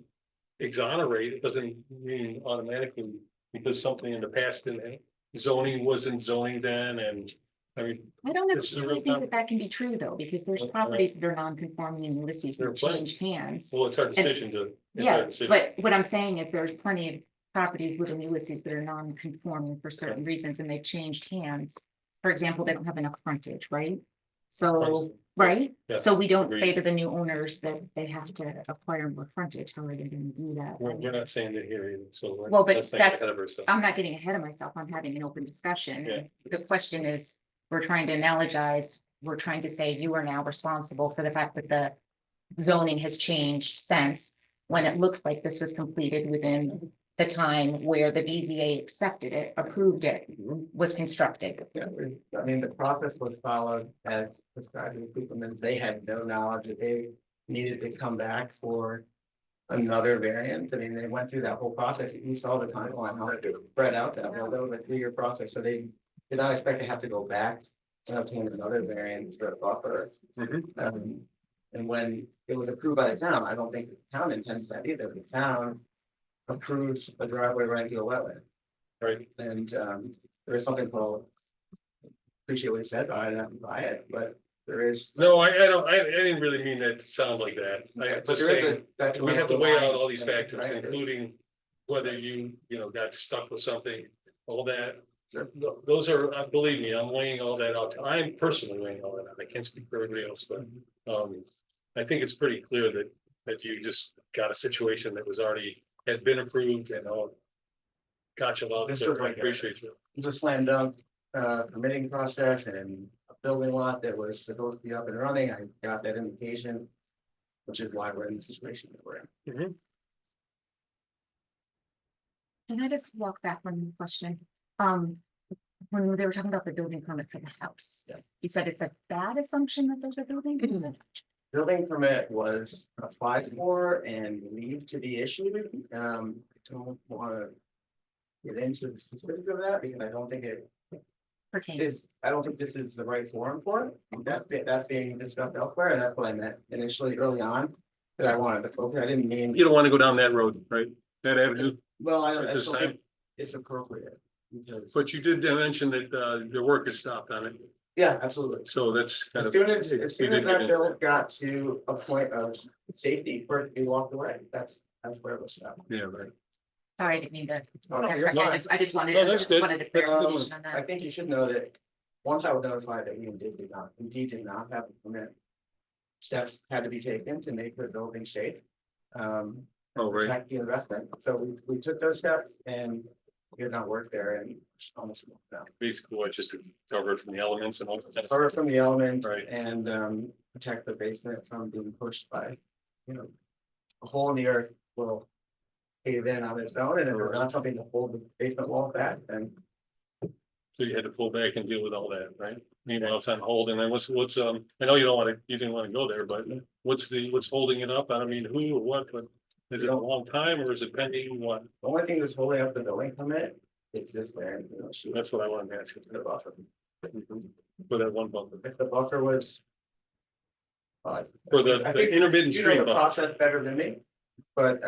exonerate, it doesn't mean automatically because something in the past in zoning wasn't zoning then, and I mean, I don't This is a real necessarily think that that can be true though, because there's Okay. properties that are non-conforming in Ulysses There are and plenty. changed hands. well, it's our decision to. it's our Yeah, decision. but what I'm saying is there's plenty of properties within Ulysses that are non-conforming for certain reasons and they've changed hands. For example, they don't have enough frontage, right? So, right? Yeah, So we don't agreed. say to the new owners that they have to acquire more frontage. How are they gonna do that? We're not saying that here either, so. Well, but let's not get that's- ahead of ourselves. I'm not getting ahead of myself. I'm having an open discussion. Yeah. The question is, we're trying to analogize, we're trying to say you are now responsible for the fact that the zoning has changed since when it looks like this was completed within the time where the BZA accepted it, approved it, was constructed. Yeah, I mean, the process was followed as prescribed in Cooperman's. They had no knowledge that they needed to come back for another variant. I mean, they went through that whole process. You saw the timeline, how it spread out that way. That was a 3-year process. So they did not expect to have to go back obtained another variance for a buffer. Mhm. And when it was approved by the town, I don't think the town intends that either. The town approves a driveway right into a wetland. Right. And there is something called. Appreciate what you said, I didn't have to buy it, but there is. No, I don't, I didn't really mean that to sound like that. I But just there is saying, a we have to weigh out detrimental all these lines, factors, right? including whether you know, got stuck with something, all that. Sure. Those are, believe me, I'm weighing all that out. I'm personally weighing all that out. I can't speak for everybody else, but, I think it's pretty clear that you just got a situation that was already, has been approved and all. Gotcha, love, This so was I like a- appreciate you. The slam dunk permitting process and a building lot that was supposed to be up and running. I got that indication. Which is why we're in the situation that we're in. Can I just walk back one question? When they were talking about the building permit for the house, Yeah. you said it's a bad assumption that there's a building permit? Building permit was applied for and believed to be issued. I don't wanna get into the specifics of that because I don't think it Pertains. is, I don't think this is the right forum for it. That's being discussed elsewhere, and that's what I meant initially early on. That I wanted to focus, I didn't mean, You don't want to go down that road, right? That avenue, well, I at I this still time. think it's appropriate. Because, but you did mention that, your work is stopped on it, yeah, absolutely. so that's kind As of. soon as, we as soon did as get that into bill that. got to a point of safety for it to be walked away, that's where it was stopped. Yeah, right. Sorry, I didn't mean to. Oh, no, you're I fine. just wanted, No, I that's just good. wanted a That's a good clarification on I that. think you should know that, once I was notified that we indeed did not have a permit. Steps had to be taken to make the building safe. Oh, right. Protect the investment, so we took those steps and we did not work there and almost. No. Basically, what, just to cover it from the elements and all that. Cover from the elements. Right. And protect the basement from being pushed by, a hole in the earth will. Cave in on its own, and if it's not something to hold the basement wall back, then So you had to pull back and deal with all that, right? Meanwhile, it's on hold, and then what's, I know you didn't want to go there, but what's holding it up? I don't mean who or what, but is it a long time or is it pending what? the only thing that's holding up the building permit is this variance. That's what I wanted to ask you. The buffer. For that one bumper, If the buffer was. for the I think intermittent you know stream the buffer. process better than me, but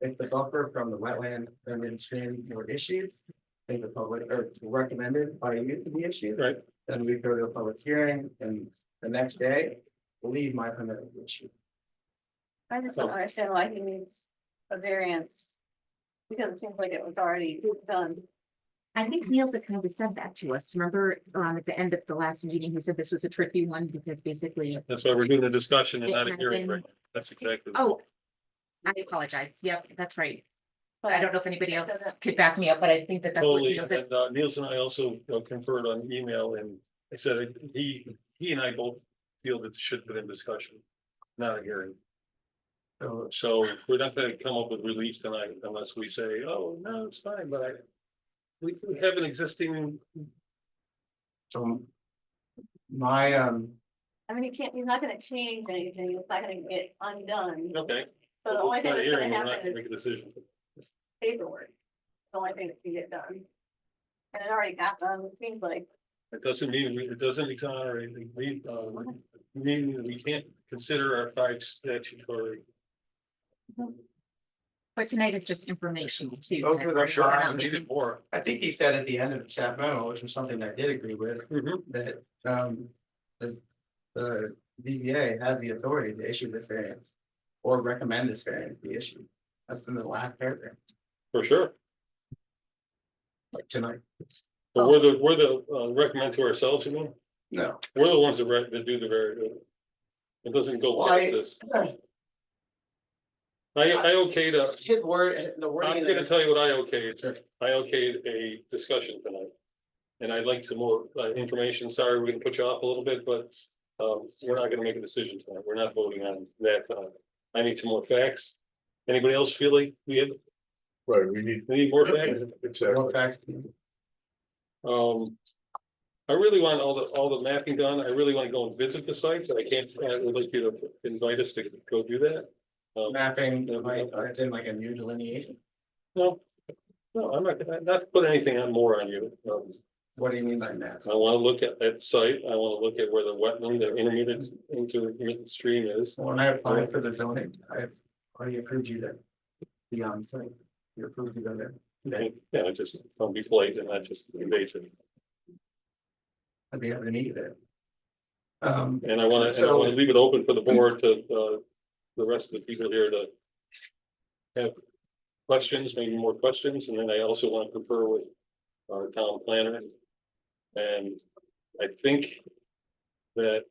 if the buffer from the wetland and stream were issued, I think the public or recommended by you to be issued. Right. Then we go to a public hearing and the next day, believe my permit will be issued. I just don't Oh. understand why he needs a variance. Because it seems like it was already done. I think Niels had kind of said that to us. Remember, at the end of the last meeting, he said this was a tricky one because basically, That's why we're doing the discussion and It not a had hearing, been- right? That's exactly. oh. I apologize. Yep, that's right. But I don't know if anybody it else doesn't- could back me up, but I think that that's what Totally, Niels and said. Niels and I also conferred on email, and I said, he and I both feel that it should have been a discussion, not a hearing. So we're not gonna come up with relief tonight unless we say, oh, no, it's fine, but we have an existing, So. My I mean, he's not gonna change anything, it's not gonna get undone. okay. So the only It's thing not a that's hearing, gonna we're not happen gonna make a is decision. paperwork. The only thing that can get done. And it already got done, it seems like. It doesn't mean, it doesn't exonerate, mean we can't consider our 5 statutory. But tonight it's just information too. Those that were the we're five not I making- needed more. I think he said at the end of the staff memo, which was something I did agree with, that the BZA has the authority to issue this variance. Or recommend this variance be issued. That's in the last paragraph, For sure, like tonight. but we're the recommend to ourselves, you mean? No. We're the ones that do the very good. It doesn't go Why- past this. I okayed His word, the I'm wording. gonna tell you what I okayed. I okayed a discussion tonight. And I'd like some more information. Sorry, we're gonna put you off a little bit, but we're not gonna make a decision tonight. We're not voting on that. I need some more facts. Anybody else feel like Right, we need more facts? exactly. More facts. I really want all the mapping done. I really want to go and visit the sites. I can't, I would like you to invite us to go do that. Mapping, like, in like a new delineation. No, I'm not to put anything on more on you. What do you mean by that? I wanna look at that site, I wanna look at where the wetland, the intermittent stream is. When I applied for the zoning, I already approved you to be on site. You approved to go there. Yeah, just don't be polite and not just invasive. I'd be happy to meet you there. And I wanna leave it open for the board to, the rest of the people here to have questions, maybe more questions, and then I also want to confer with our town planner. And I think that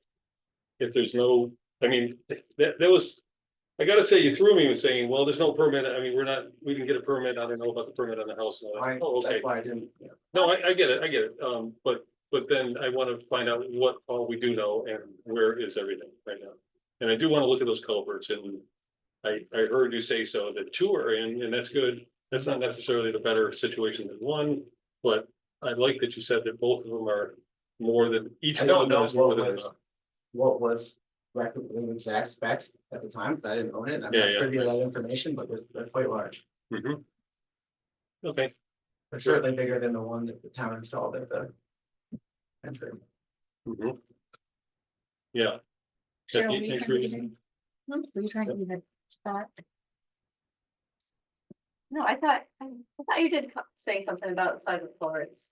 if there's no, I mean, that was, I gotta say, you threw me with saying, well, there's no permit. I mean, we didn't get a permit. I don't know about the permit on the house. And all that. Oh, okay. That's why I didn't. Yeah. No, I get it. But then I want to find out what all we do know and where is everything right now. And I do want to look at those culverts, and I heard you say so that two are in, and that's good. That's not necessarily the better situation than one, but I like that you said that both of them are more than, each I one don't of them know is more what than was, enough. what was the exact specs at the time, because I didn't own it. I'm Yeah, not yeah. privy to that information, but they're quite large. Mhm. Okay, They're certainly bigger than the one that the town installed at the entry. mhm. Yeah. Cheryl, Yeah, were you thanks, trying to Reese. even- were you trying to even thought? No, I thought you did say something about the size of the culverts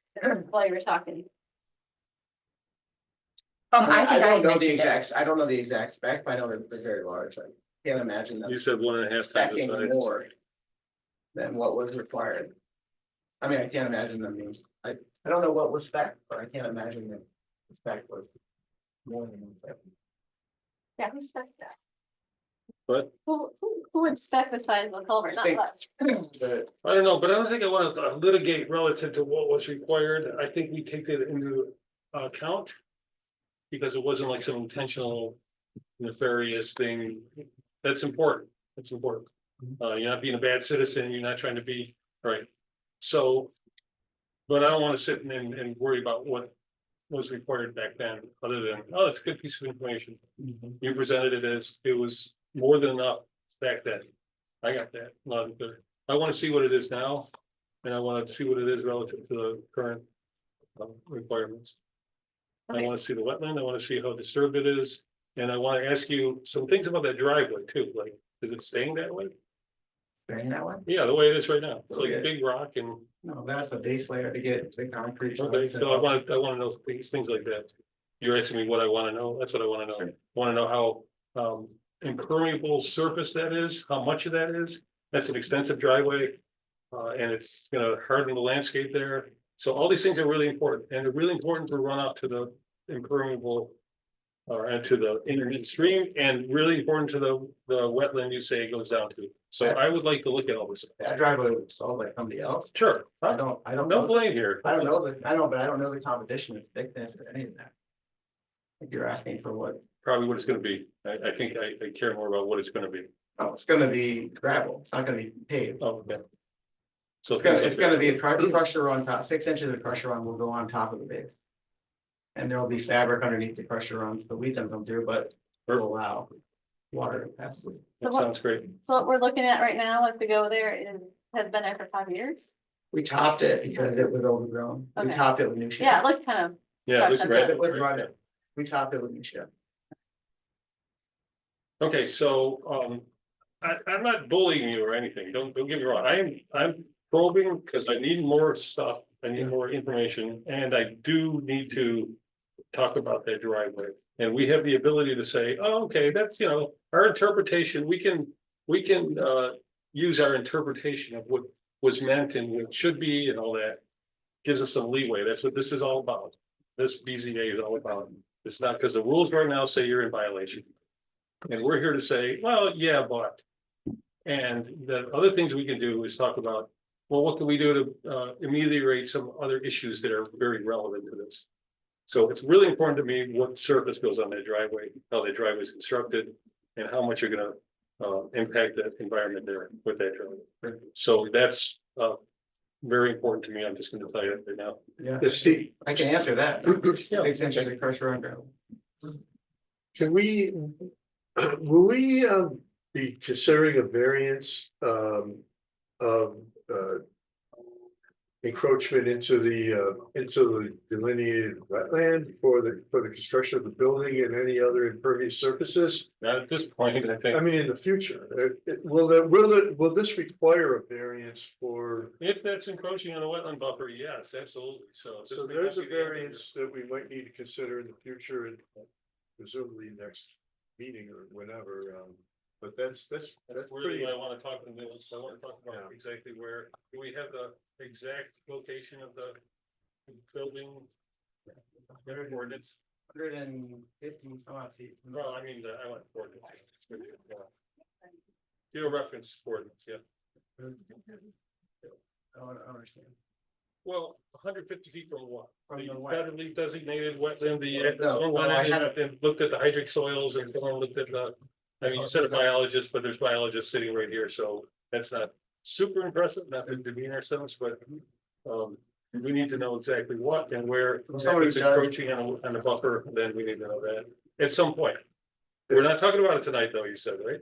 while you were talking. I think I don't know the mentioned it. exact, I don't know the exact spec, but I know they're very large. I can't imagine them You said 1.5 times the stacking size. more than what was required. I mean, I can't imagine them being, I don't know what was spec, but I can't imagine that the spec was more than one spec. Yeah, who specs that? But Who would spec the size of the culvert, not Think- us? The, I don't know, but I don't think I want to litigate relative to what was required. I think we take that into account. Because it wasn't like some intentional nefarious thing. That's important. That's important. You're not being a bad citizen. You're not trying to be, right? So. But I don't want to sit and worry about what was required back then, other than, oh, it's a good piece of information. You presented it as it was more than enough back then. I got that. Not good. I want to see what it is now. And I want to see what it is relative to the current requirements. I Okay. want to see the wetland, I want to see how disturbed it is, and I want to ask you some things about that driveway too, like, is it staying that way? Bearing that one? Yeah, the way it is right now, it's like a Okay. big rock and, No, that's a base layer to get the concrete. okay, so I want to know things like that. You're asking me what I want to know, that's what I want to know. I want to know how, impermeable surface that is, how much of that is, that's an extensive driveway. And it's gonna harden the landscape there, so all these things are really important, and they're really important to run out to the impermeable. And to the intermittent stream, and really important to the wetland you say it goes down to. So I would like to look at all this. That driveway was installed by somebody else. Sure, I don't no know. blame here. I don't know but I don't know the competition of thickness or any of that. If you're asking for what, Probably what it's gonna be. I think I care more about what it's gonna be. oh, it's gonna be gravel, it's not gonna be paved. Oh, okay. So It's gonna be a crusher on top, 6 inches of crusher on will go on top of the base. And there'll be fabric underneath the crusher on, so the weeds don't come through, but will allow water to pass through. That sounds great. So what we're looking at right now, if we go there, has been there for 5 years. We topped it because it was overgrown. We Okay. topped it with new shit. Yeah, it looked kind of. Yeah, it looks Right. great. It was running. We topped it with new shit. Okay, so, I'm not bullying you or anything, don't get me wrong, I'm probing because I need more stuff, I need more information, and I do need to. Talk about that driveway, and we have the ability to say, oh, okay, that's, our interpretation, we can. Use our interpretation of what was meant and what should be and all that. Gives us some leeway, that's what this is all about, this BZA is all about, it's not because the rules right now say you're in violation. And we're here to say, well, yeah, but. And the other things we can do is talk about, well, what can we do to ameliorate some other issues that are very relevant to this? So it's really important to me what surface goes on that driveway, how that driveway is constructed, and how much you're gonna impact the environment there with that driveway. So that's very important to me, I'm just gonna tell you right now. Yeah, Steve, I can answer that. Yeah. 6 inches of crusher on gravel. can we, will we be considering a variance of encroachment into the delineated wetland for the construction of the building and any other impervious surfaces? Not at this point, I I think. mean, in the future, will this require a variance for? If that's encroaching on a wetland buffer, yes, absolutely. So. this So may there's a not be the answer. variance that we might need to consider in the future and presumably next meeting or whenever, but that's That's pretty. really what I want to talk to Mills. I want to talk about Yeah. exactly where, do we have the exact location of the building? Ordinance? 150 some odd feet. Well, I mean, I want ordinance. Geo-reference ordinance, yeah. I don't understand. Well, 150 feet from what? From The the wet. federally designated wetland, No, well, I had looked at the hydric soils and someone looked at the. I mean, you said a biologist, but there's biologists sitting right here, so that's not super impressive, not to demean ourselves, but. We need to know exactly what and where, if Somebody it's does. encroaching on a buffer, then we need to know that at some point. We're not talking about it tonight, though, you said, right?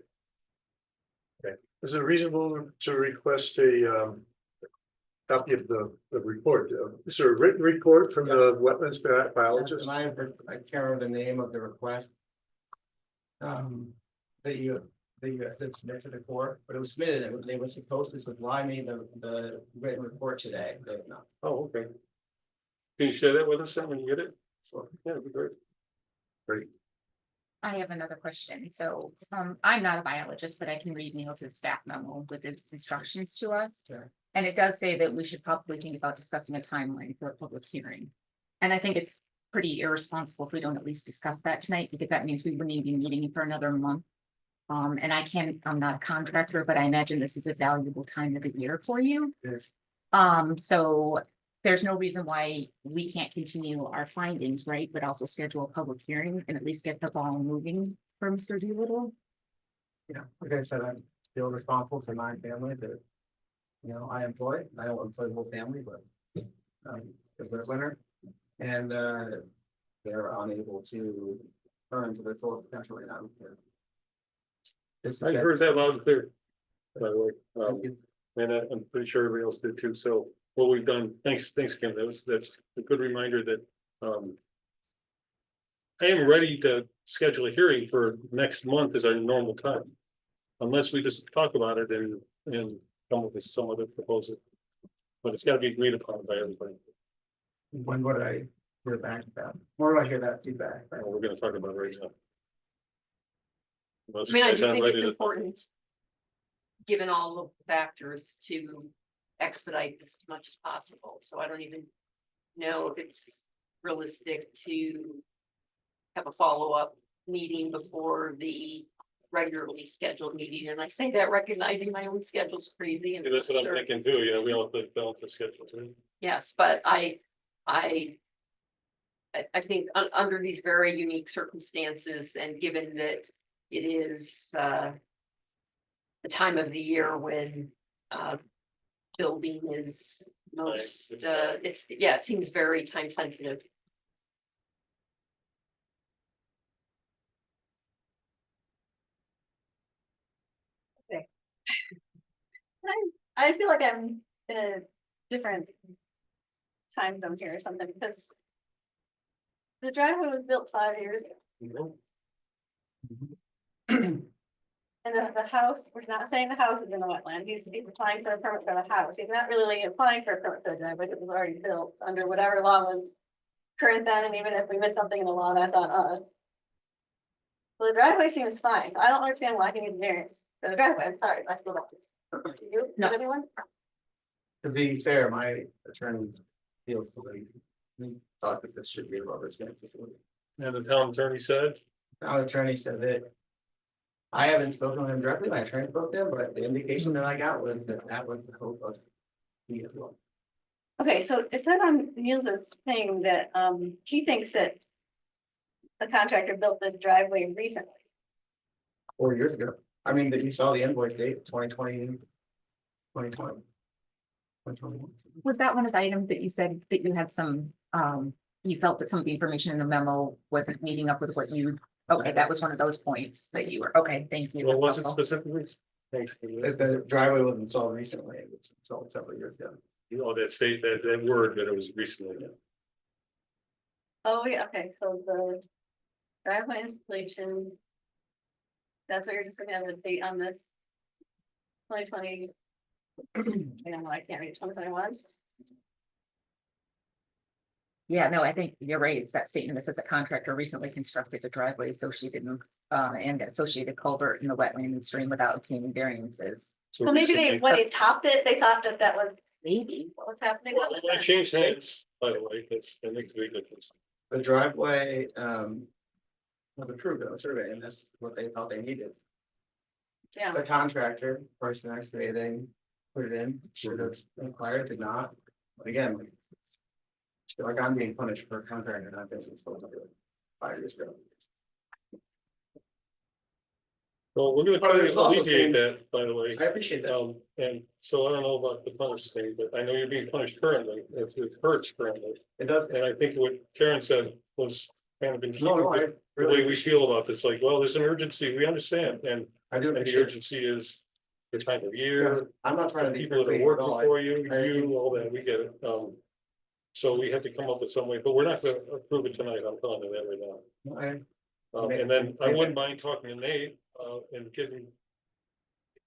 Is it reasonable to request a copy of the report? Is there a written report from the wetlands biologist? And I can't remember the name of the request. That you had submitted to the court, but it was submitted, they were supposed to supply me the written report today, they have not. Oh, okay. Can you share that with us then when you get it? So, yeah, that'd be great. I have another question. So, I'm not a biologist, but I can read Niels's staff memo with its instructions to us. Sure. And it does say that we should probably think about discussing a timeline for a public hearing. And I think it's pretty irresponsible if we don't at least discuss that tonight, because that means we wouldn't even be meeting for another month. And I'm not a contractor, but I imagine this is a valuable time of the year for you. Yes. So there's no reason why we can't continue our findings, right? But also schedule a public hearing and at least get the ball moving for Mr. Doolittle. Yeah, like I said, I feel responsible for my family that. I employ, I don't employ the whole family, but. Because we're winter. And they're unable to earn to their full potential right now. I heard that loud and clear. By the way, Thank you. and I'm pretty sure everybody else did too. So what we've done, thanks, Kim. That's a good reminder that I am ready to schedule a hearing for next month as our normal time. Unless we just talk about it and come up with some other proposal. But it's gotta be agreed upon by everybody. When would I hear back about? Where do I hear that feedback? And we're gonna talk about it right now. Unless I mean, you I guys do aren't think ready it's to- important, given all of the factors, to expedite this as much as possible. So I don't even know if it's realistic to have a follow-up meeting before the regularly scheduled meeting. And I say that recognizing my own schedule's crazy. See, that's what I'm thinking too, we all have to balance the schedules, right? Yes, but I think under these very unique circumstances, and given that it is the time of the year when building is most, it seems very time sensitive. I feel like I'm in a different time zone here or something, because the driveway was built 5 years ago, and the house, we're not saying the house is in the wetland, he's applying for a permit for the house, he's not really applying for a permit for the driveway, because it's already built under whatever law was current then, and even if we missed something in the law, that's on us. Well, the driveway seems fine, so I don't understand why he needs variance for the driveway, I'm sorry, I still don't. You, No. anyone? To be fair, my attorney feels like he thought that this should be a rubber stamp. And the town attorney said, Our attorney said that. I haven't spoken with him directly, my attorney spoke to him, but the indication that I got was that that was the hope of. He as well. Okay, so it said on Niels's thing that he thinks that the contractor built the driveway recently. 4 years ago, I mean, that you saw the invoice date, 2020. 2020. 2021. Was that one of the items that you said that you had some, you felt that some of the information in the memo wasn't meeting up with what you, okay, that was one of those points that you were, okay, thank you. what was that's it helpful. specifically? Thanks. The driveway was installed recently, it was installed several years ago. You know, that word that it was recently. Oh, yeah, okay, so the driveway installation. That's what you're just looking at the date on this. 2020. I don't know, I can't read 2021. Yeah, no, I think you're right. It's that statement that says a contractor recently constructed a driveway associated and associated culvert in the wetland and stream without obtaining variances. So maybe recently- when they topped it, they thought that was Maybe. what was happening. Well, it changed hands, by the way, that makes a big difference. The driveway, was approved on the survey, and that's what they thought they needed. Yeah, The contractor, person excavating, put it in, should have inquired, did not. But again. I feel like I'm being punished for a contractor not business 5 years ago. Well, we're gonna try But to it's also alleviate saying- that, by the way. I appreciate that. And so I don't know about the punish thing, but I know you're being punished currently, it hurts currently. It does, And I think what Karen said was kind of in keeping no, I with the really, way we feel about this, like, well, there's an urgency, we understand, and I do the appreciate it. urgency is the time of year. I'm not trying to be. People that are quickly at working all. for you, I- you, all that, we get it, so we have to come up with some way, but we're not gonna approve it tonight, I'm telling you that right now. And then I wouldn't mind talking to Nate, and getting.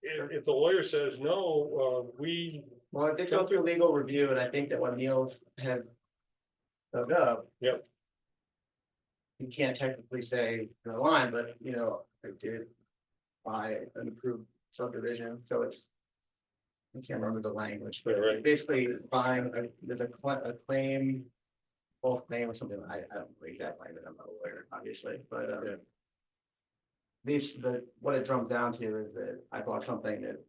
If the lawyer says no, we, Well, it did go through legal review, and I think that what Neil's had. Dug up. Yep. You can't technically say the line, but you know, I did buy an approved subdivision, so it's. I can't remember the language, but Yeah, right. basically buying, there's a claim. Both claim or something, I don't read that language, I'm not a lawyer, obviously, but Yeah. what it drums down to is that I bought something that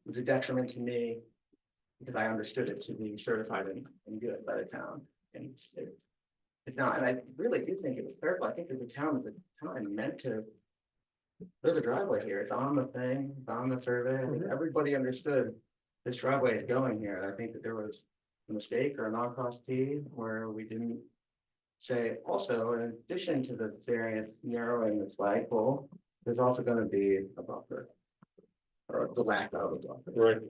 was a detriment to me. Because I understood it to be certified and good by the town, and it's not, and I really do think it was terrible. I think that the town at the time meant to. There's a driveway here, it's on the thing, it's on the survey, I think everybody understood this driveway is going here, and I think that there was a mistake or a non-cost fee where we didn't. Say also, in addition to the variance narrowing the flagpole, there's also gonna be a buffer. Or the lack of a buffer. right,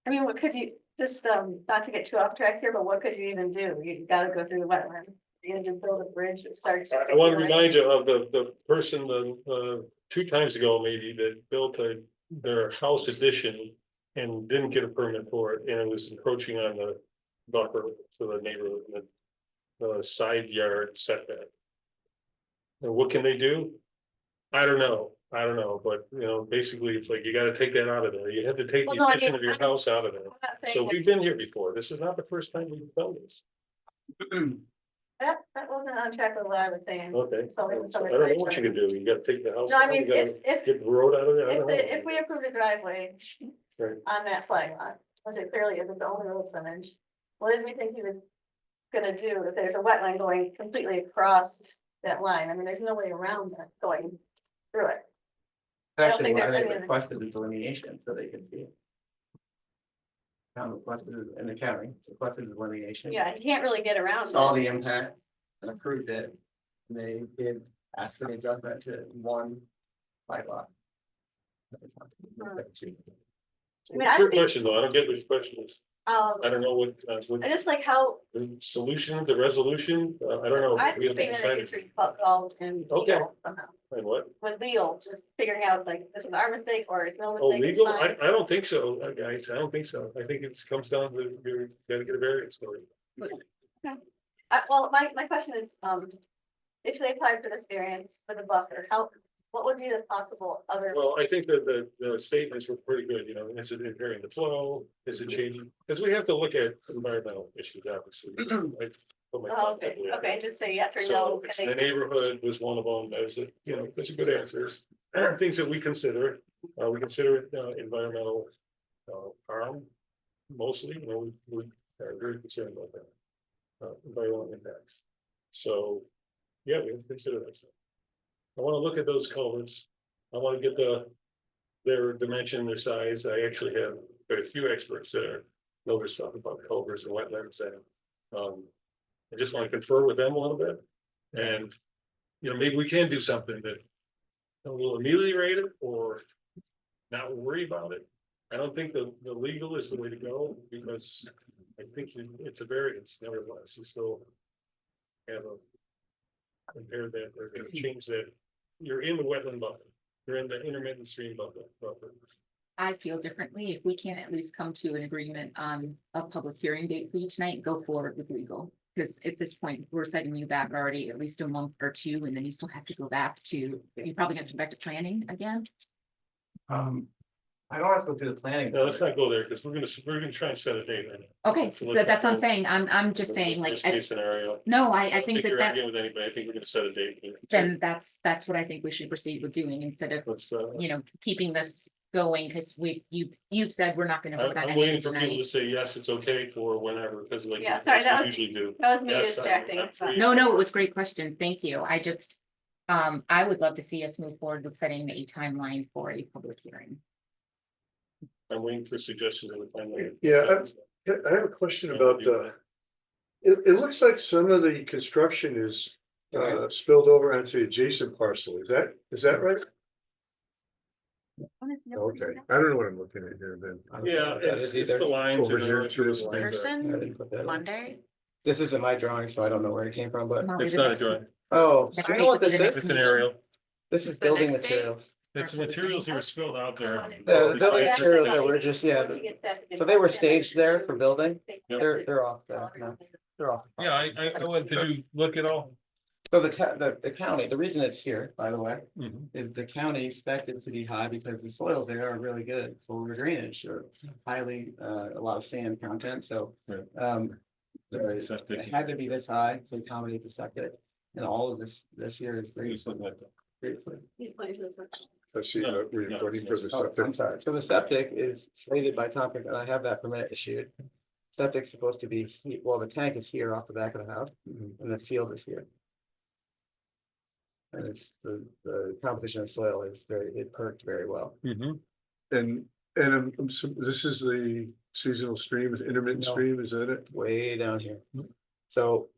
I mean, what could you, just, not to get too off track here, but what could you even do? You gotta go through the wetland. You have to build a bridge that starts. I want to remind you of the person, 2 times ago maybe, that built their house addition. And didn't get a permit for it, and it was encroaching on the buffer for the neighborhood, and the side yard setback. And what can they do? I don't know, but you know, basically, it's like you gotta take that out of there, you have to take Well, the no, I addition mean, of your house out of there. I'm not So saying we've been here before, this is not the first time we've done this. that wasn't on track with what I was saying. Okay, So I it was something don't know very what you can do, you gotta take the house No, I out, you mean, gotta if get the road out of there, I don't know. if we approved a driveway. Right. On that flag lot, which it clearly isn't the only road frontage, what did we think he was? Gonna do if there's a wetland going completely across that line? I mean, there's no way around that going through it. I don't Actually, think why there's they any other- requested the delineation so they could see. It. Town requested it in the county, requested the delineation. Yeah, you can't really get around Saw it. the impact and approved it. And they did ask for the adjustment to one flag lot. I mean, I It's your think- question though, I don't get what your question is, I don't know what I just like how, the solution, the resolution, I don't know. I We think haven't that it decided. gets resolved in Okay. legal somehow. And what? With legal, just figuring out like, this is our mistake or it's no Oh, mistake, it's legal? fine. I don't think so, guys, I don't think so, I think it comes down to, you gotta get a variance for it. Well, my question is, if they applied for this variance for the buffer, what would be the possible other? Well, I think that the statements were pretty good, you know, is it impairing the flow, is it changing, because we have to look at environmental issues, obviously. I put my Oh, thought okay, that way. okay, just say yes or So no. it's and the they- neighborhood was one of them, there's a, you know, those are good answers, things that we consider environmental. Harm, mostly, you know, we are very concerned about that. Environmental impacts, so, yeah, we consider that stuff. I wanna look at those culverts, I wanna get their dimension, their size, I actually have quite a few experts that know their stuff about culverts and wetlands and. I just wanna confer with them a little bit, and, you know, maybe we can do something that. Will ameliorate it or not worry about it, I don't think the legal is the way to go, because I think it's a variance nevertheless, you still have a. Compare that, or change that, you're in the wetland buffer, you're in the intermittent stream buffer. I feel differently. If we can't at least come to an agreement on a public hearing date for you tonight, go forward with legal. Because at this point, we're setting you back already at least a month or two, and then you still have to go back to, you're probably gonna come back to planning again. I don't have to go through the planning. No, let's not go there, because we're gonna try and set a date. Okay, So let's that's what I'm not go- saying. I'm just saying, like, Worst case scenario. no, I I don't think that you're that, arguing with anybody, I think we're gonna set a date. then that's what I think we should proceed with doing instead of, Let's, keeping this going, because you've said we're not gonna vote on I'm anything waiting for people tonight. to say, yes, it's okay for whenever, because like. Yeah, sorry, that we was- Usually do. That was me Yes, distracting. I'm free. No, it was a great question. Thank you. I just, I would love to see us move forward with setting a timeline for a public hearing. I'm waiting for suggestions of the plan. Yeah, I have a question about it looks like some of the construction is spilled over onto the adjacent parcel. Is that right? Okay, I don't know what I'm looking at here then. Yeah, it's the lines. Over and here the- too. the lines are- Person, Monday. This isn't my drawing, so I don't know where it came from, but, Molly, It's the not a next- drawing, oh, Next you know week what would be this the is? it's an aerial, This is The building next day? materials. it's materials that were spilled out there. The building materials that were just, so they were staged there for building. They're off there, no, they're off. Yeah, I went, did you look at all? So the county, the reason it's here, by the way, Mhm. is the county expected it to be high because the soils there are really good for drainage or highly, a lot of sand content, so. Right. It had to be this high to accommodate the septic, and all of this year is great. Just looking at that. I see that we're voting for the Oh, I'm septic. sorry, so the septic is slated by Tom, and I have that permit issued. Septic's supposed to be, well, the tank is here off the back of the house, and the field is here. And it's the composition of soil is it perked very well. Mhm. And this is the seasonal stream, intermittent No. stream, is that it? Way down here. So,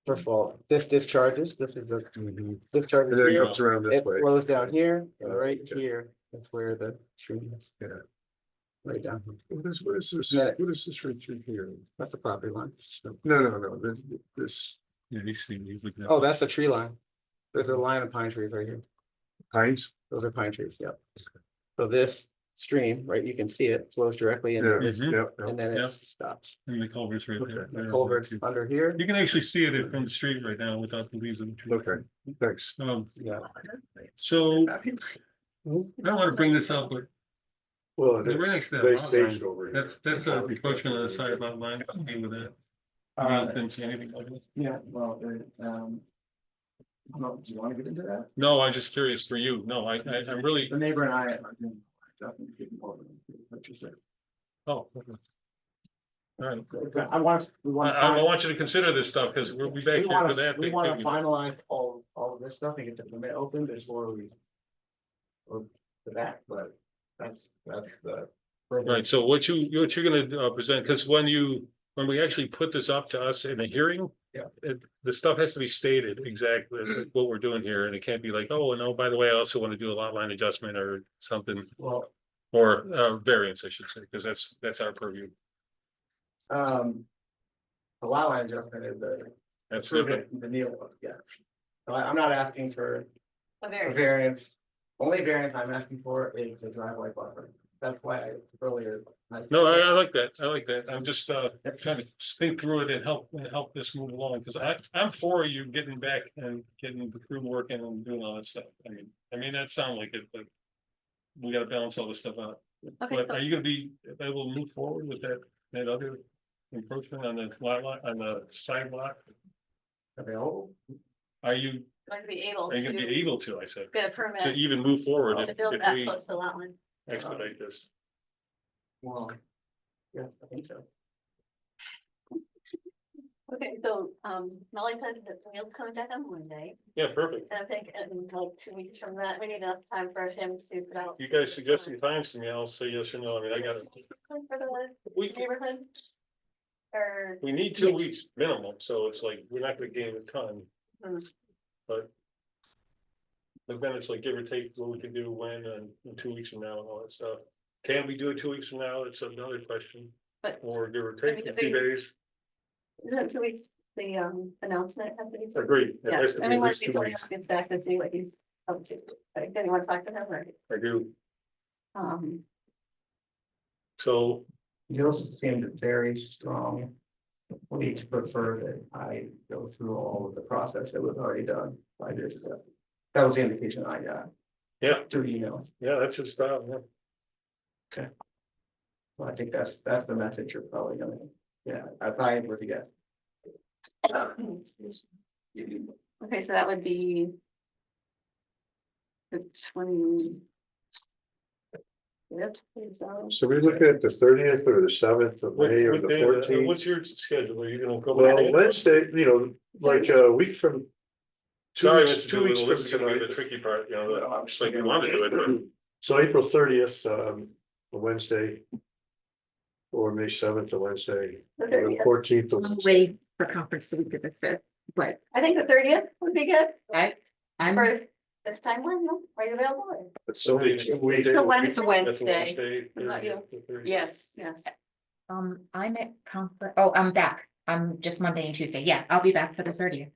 first of all, this discharges, this is the discharge. And then it comes around this It way. flows down here, and right Okay. here, that's where the stream is. Yeah. Right down, here. What is this? Yeah. What is this right through here? that's the property line. So- No, this Yeah, he's looking at. Oh, that's the tree line. There's a line of pine trees right here. Pines? Those are pine trees, yep. So this stream, right, you can see it flows directly into Yeah, this, yeah, and then Yeah. it stops. And the culvert's right there. Okay. The culvert's under here. You can actually see it from the street right now without the leaves of the tree. Okay, thanks. Yeah. So I don't want to bring this up, but Well, They're right next to that they lot staged line. over here. that's a encroachment on the side of that line. I'm okay with that. I didn't see anything like this. Yeah, well, do you want to get into that? No, I'm just curious for you. No, I'm really, The neighbor and I are definitely getting over it. oh. Okay. All right. I want, we want. I want you to consider this stuff because we'll be back here for that. We want to finalize all of this stuff and get the permit open before we. Or the back, but that's the. Right, so what you're gonna present, because when we actually put this up to us in a hearing. Yeah. The stuff has to be stated exactly what we're doing here, and it can't be like, oh, no, by the way, I also want to do a lot line adjustment or something, Well, or variance, I should say, because that's our purview. the lot line adjustment is That's the different. Neil one, yeah. So I'm not asking for A a very, variance, only variance I'm asking for is the driveway buffer. That's why I earlier. No, I like that. I like that. I'm just trying to think through it and help this move along, because I'm for you getting back and getting the crew working and doing all that stuff. I mean, that sounds like it, but we gotta balance all this stuff out. okay, But so are you gonna be able to move forward with that other encroachment on the lot line, on the side lot? Available. Are you going to be able gonna be to able to, I said, get a to permit even move forward to if build that we close to the lot line. expedite this? Well, yeah, I think so. Okay, so, Molly said that we'll come back on Monday, Yeah, perfect. and I think in like 2 weeks from that, we need enough time for him to put out. You guys suggest some times to me, I'll say yes or no. I mean, I gotta, For the we, neighborhood? Or, we need 2 weeks minimum, so it's like, we're not gonna gain a ton. Hmm. But then it's like give or take what we can do when and in 2 weeks from now and all that stuff. Can we do it 2 weeks from now? It's another question. But- Or give or I take mean, a if few we- days. Isn't it 2 weeks, the announcement? has to be 2 weeks? Agreed. It Yeah, has to be I mean, at once least we 2 go weeks. gets back to see what he's up to. Like, then you want to talk to him or, I do. um, So You seemed very strong. We prefer that I go through all of the process that was already done by this. That was the indication I got yeah, through email. yeah, that's his style. Yeah. Well, I think that's the message you're probably gonna, yeah, I probably would guess. okay, so that would be the 20. Yep. so- So we're looking at the 30th or the 7th of May or the What's 14th. your schedule? Are you gonna go? Well, Wednesday, you know, like a week from. Sorry, weeks- Mr. 2 weeks Doolittle, this is from gonna be the tonight. tricky part, you know, I'm just like, you want to do it, but. So April 30th, a Wednesday. Or May 7th, a Wednesday, The or the 30th. 14th. I'm away for conference the week of the 5th, but I think the 30th would be good I'm, for this timeline, no? Are you available? It's only 2 weeks. The Wednesday. It's a That's a Wednesday. Wednesday. Not you. 30th. Yes. Yes. I'm at conference, oh, I'm back. I'm just Monday and Tuesday. Yeah, I'll be back for the 30th.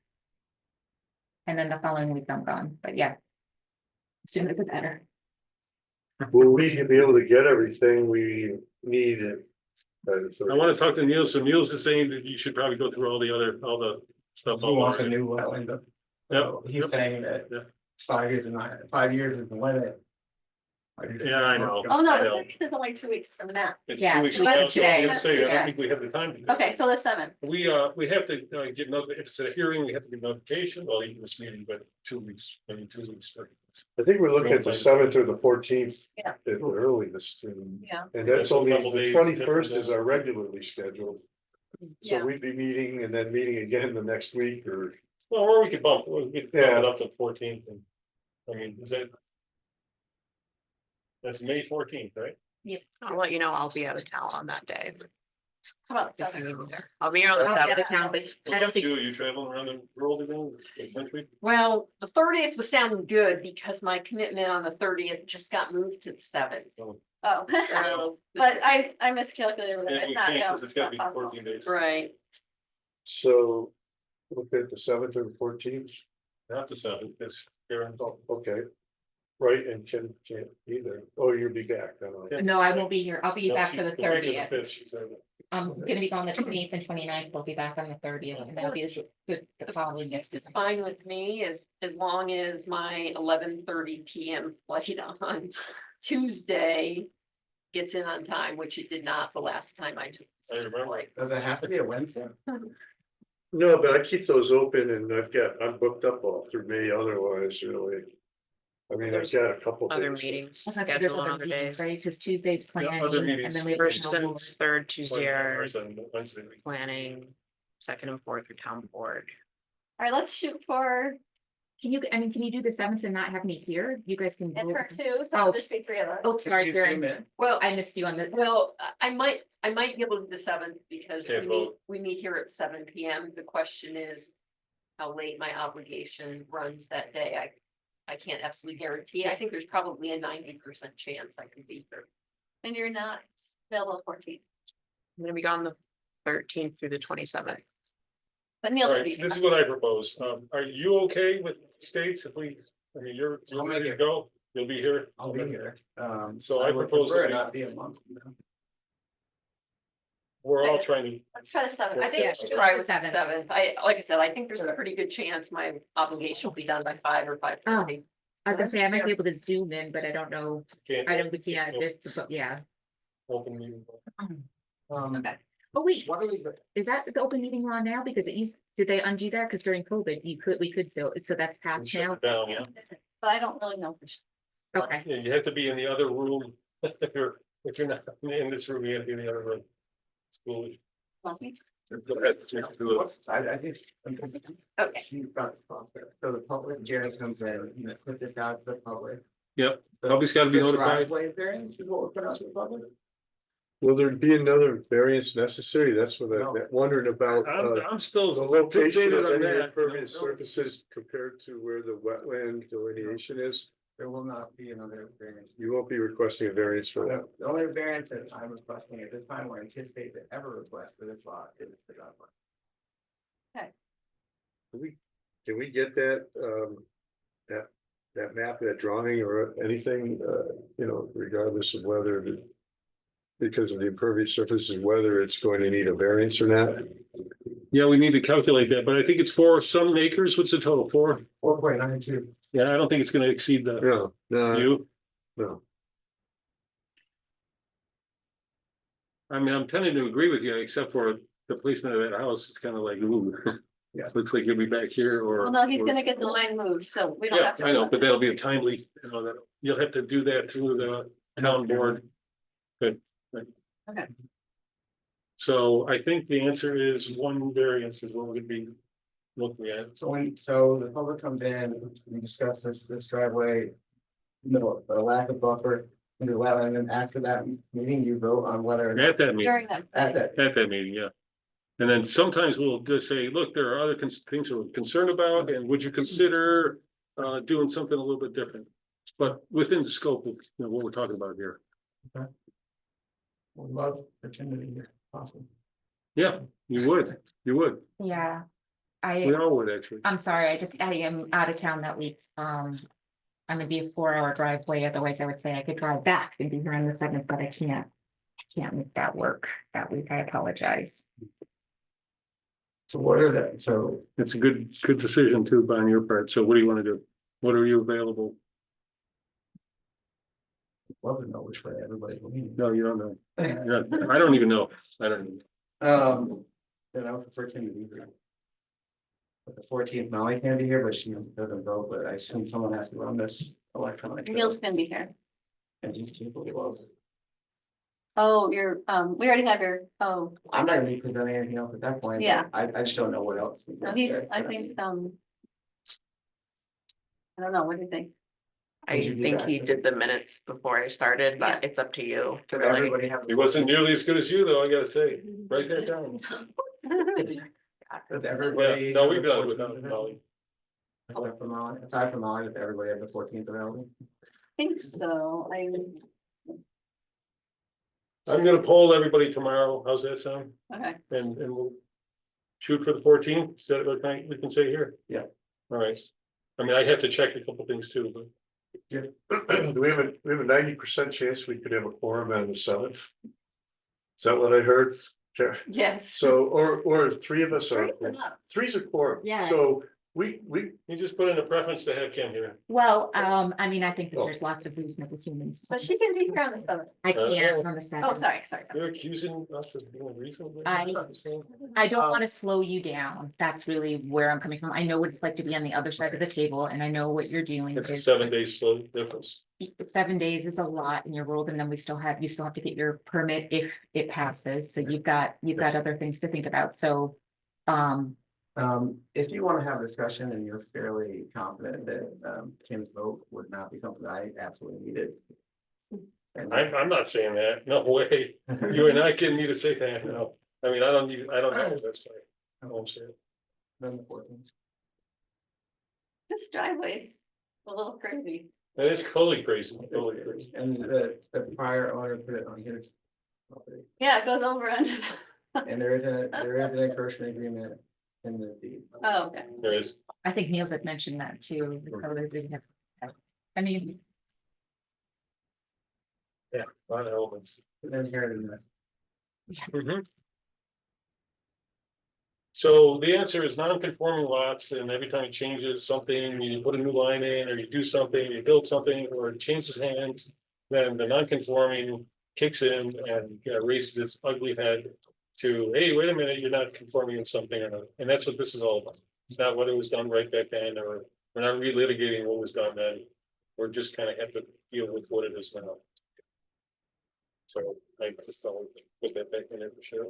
And then the following week I'm gone, but yeah. Sooner the better. Will we be able to get everything we need? By the I 30th? wanna talk to Neil, so Neil's is saying that you should probably go through all the stuff. Who wants a new wetland? Yep. He's saying that Yeah. 5 years is the limit. Yeah, I know. Oh, no, I the know. 30th is only 2 weeks from now. It's Yeah, 2 weeks so from now, that's so I'm today. gonna say, I Yeah. don't think we have the time to do it. Okay, so the 7th. We have to give if it's a hearing, we have to give notification, well, even this meeting, but 2 weeks, I mean, 2 weeks. I think we're looking at the 7th or the 14th. Yeah. At the earliest, Yeah. and That's that's a only, couple the days 21st is different. our regularly scheduled. So Yeah. we'd be meeting and then meeting again the next week or. Well, or we could bump it Yeah. up to 14th and, I mean, is that? That's May 14th, right? I'll let you know, I'll be out of town on that day. How about the If you 7th? need me there. I'll be here on the I'll be out 7th. of town, but What I don't about think, you? You traveling around the world again, the country? Well, the 30th was sounding good because my commitment on the 30th just got moved to the 7th. Oh, So, but I miscalculated. with it. Yeah, It's we not, can't, no, because it's gotta be not possible. 14 days, right, So look at the 7th or the 14th. not the 7th, because Karen. Oh, okay. Right, and can't either. Oh, you'll be back. I don't know. no, I won't be here. I'll be No, back for she's the the week of the 30th. 5th, she said. I'm gonna be gone the 28th and 29th. We'll be back on the 30th, and that'll be good the following next. it's fine with me as long as my 11:30 PM flight on Tuesday gets in on time, which it did not the last time I took. I remember. Like, Does it have to be a Wednesday? No, but I keep those open and I'm booked up all through May otherwise, really. I mean, I've There's got a couple. Other things. meetings There's scheduled on other other meetings, days. right? Because Tuesday's planning, and meetings. then we have First original and board. third Tuesday are Wednesday. planning, second and fourth are town board. All right, let's shoot for Can you, I mean, can you do the 7th and not have me here? You guys can. in vote. her too, so Oh. it'll just be 3 of us. Oh, sorry, If you zoom Karen. in. well, I missed you on the, well, I might be able to do the 7th because Can't vote. we meet here at 7 PM. The question is how late my obligation runs that day. I can't absolutely guarantee. I think there's probably a 90% chance I can be here. And you're not available 14th, I'm gonna be gone the 13th through the 27th. but All Neil's. right, this is what I propose. Are you okay with states if we, I mean, you're I'll make ready to it. go? You'll be here? I'll be here. So I would propose prefer that we- Not be a month. you know. We're all trying to, Let's try the 7th. I think Yeah, we should shoot try for with the 7th. 7th. Like I said, I think there's a pretty good chance my obligation will be done by 5 or 5:30. I was gonna say, I might be able to zoom in, but I don't know. can't. I don't, we can't, it's, yeah. Open meeting. Okay. Oh, wait, What are we? is that the open meeting law now? Because it used, did they undo that? Because during COVID, we could still, so that's We passed shut now? it down, yeah. But I don't really know for sure. Okay, Yeah, you have to be in the other room. If you're not in this room, you have to be in the other room. School. Lucky. Go ahead, just do it. I just. Okay. You've got the software. So the public, Jerry comes in, you know, put this out to the public. Yep, public's gotta be The notified. driveway variance is what we're putting out to the public? Will there be another variance necessary? That's what No. I'm wondering about. I'm still. The location fixated of on any that. impervious surfaces compared to where the wetland delineation is. There will not be another variance. You won't be requesting a variance for that. The only variance that I'm requesting at this time, or anticipate to ever request for this lot is the driveway. Can we get that, that map, that drawing or anything, regardless of whether because of the impervious surfaces, whether it's going to need a variance or not? Yeah, we need to calculate that, but I think it's for some acres. What's the total? 4.92. Yeah, I don't think it's gonna exceed the, No, no, you, no. I mean, I'm tending to agree with you, except for the placement of that house. It's kind of like, ooh. Yeah. Looks like you'll be back here or. Well, no, he's or- gonna get the line moved, so we don't Yeah, have to. I know, but that'll be a timely, that you'll have to do that through the town board. Good. Right. Okay. So I think the answer is one variance is what we'd be looking at. So the public comes in, we discuss this driveway. No, the lack of buffer in the wetland, and then after that meeting, you vote on whether or not. At that meeting, During that. At that, meeting, yeah. And then sometimes we'll just say, look, there are other things we're concerned about, and would you consider doing something a little bit different? But within the scope of what we're talking about here. would love the opportunity here, possible. Yeah, you would. Yeah. We all would, actually. I'm sorry, I am out of town that week. I'm gonna be a 4-hour driveway, otherwise I would say I could drive back and be here on the 7th, but I can't. Can't make that work that week, I apologize. So what are the, so It's a good decision too, on your part. So what do you want to do? What are you available? love to know which way everybody will lean. No, you don't know. Yeah, I don't even know. I don't even. Then I would prefer Kim to be here. But the 14th, Molly can't be here, but she doesn't vote, but I assume someone has to run this electronic. Neil's gonna be here. And these people will. Oh, we already have your, I'm not gonna be presenting anything else at that point. but Yeah. I just don't know what else. no, I think, I don't know, what do you think? I Would you do think that? he did the minutes before I started, but it's up to you. Did really. everybody have? He wasn't nearly as good as you, though, I gotta say. Write that down. Did everybody? Yeah, no, we've have the done it 14th without available? Molly. Aside from Molly, if everybody had the 14th available. I think so, I'm gonna poll everybody tomorrow. How's that sound? okay, And we'll shoot for the 14th. Is that what we can say here? Yeah. All right. I mean, I'd have to check a couple things too, but. Do we have a 90% chance we could have a quorum on the 7th? Is that what I heard? Okay. yes. So, or 3 of us are, Three's enough. 3's a quorum. Yeah. So we, You just put in a preference to have Kim here. Well, I mean, I think that Oh. there's lots of reasonable humans. So she can be here on the 7th. I can't on the 7th. Oh, sorry. You're accusing us of being reasonable. I don't want to slow you down. That's really where I'm coming from. I know what it's like to be on the other side of the table and I know what you're dealing It's a with. 7-day slow difference. 7 days is a lot in your world, and then you still have to get your permit if it passes. So you've got other things to think about. So, If you want to have a discussion and you're fairly confident that Kim's vote would not be something I absolutely needed. And I'm not saying that. No way. You and I can need to say that. No. I mean, I don't know. That's why. I won't say it. then the 14th. This driveway's a little crazy. That is totally crazy. Totally crazy. And the prior owner put it on his property. Yeah, it goes over onto. And there is an encroachment agreement in the deed. Oh, okay. There is. I think Niels had mentioned that too. I mean, Yeah, a lot of elements. Then here in the. Mhm. So the answer is non-conforming lots, and every time it changes something, you put a new line in, or you do something, you build something, or it changes hands. Then the non-conforming kicks in and raises its ugly head to, hey, wait a minute, you're not conforming in something or another. And that's what this is all about. It's not what it was done right back then, or we're not relitigating what was done then. We're just kind of have to deal with what it is now. So I just thought we'd put that back in there for sure.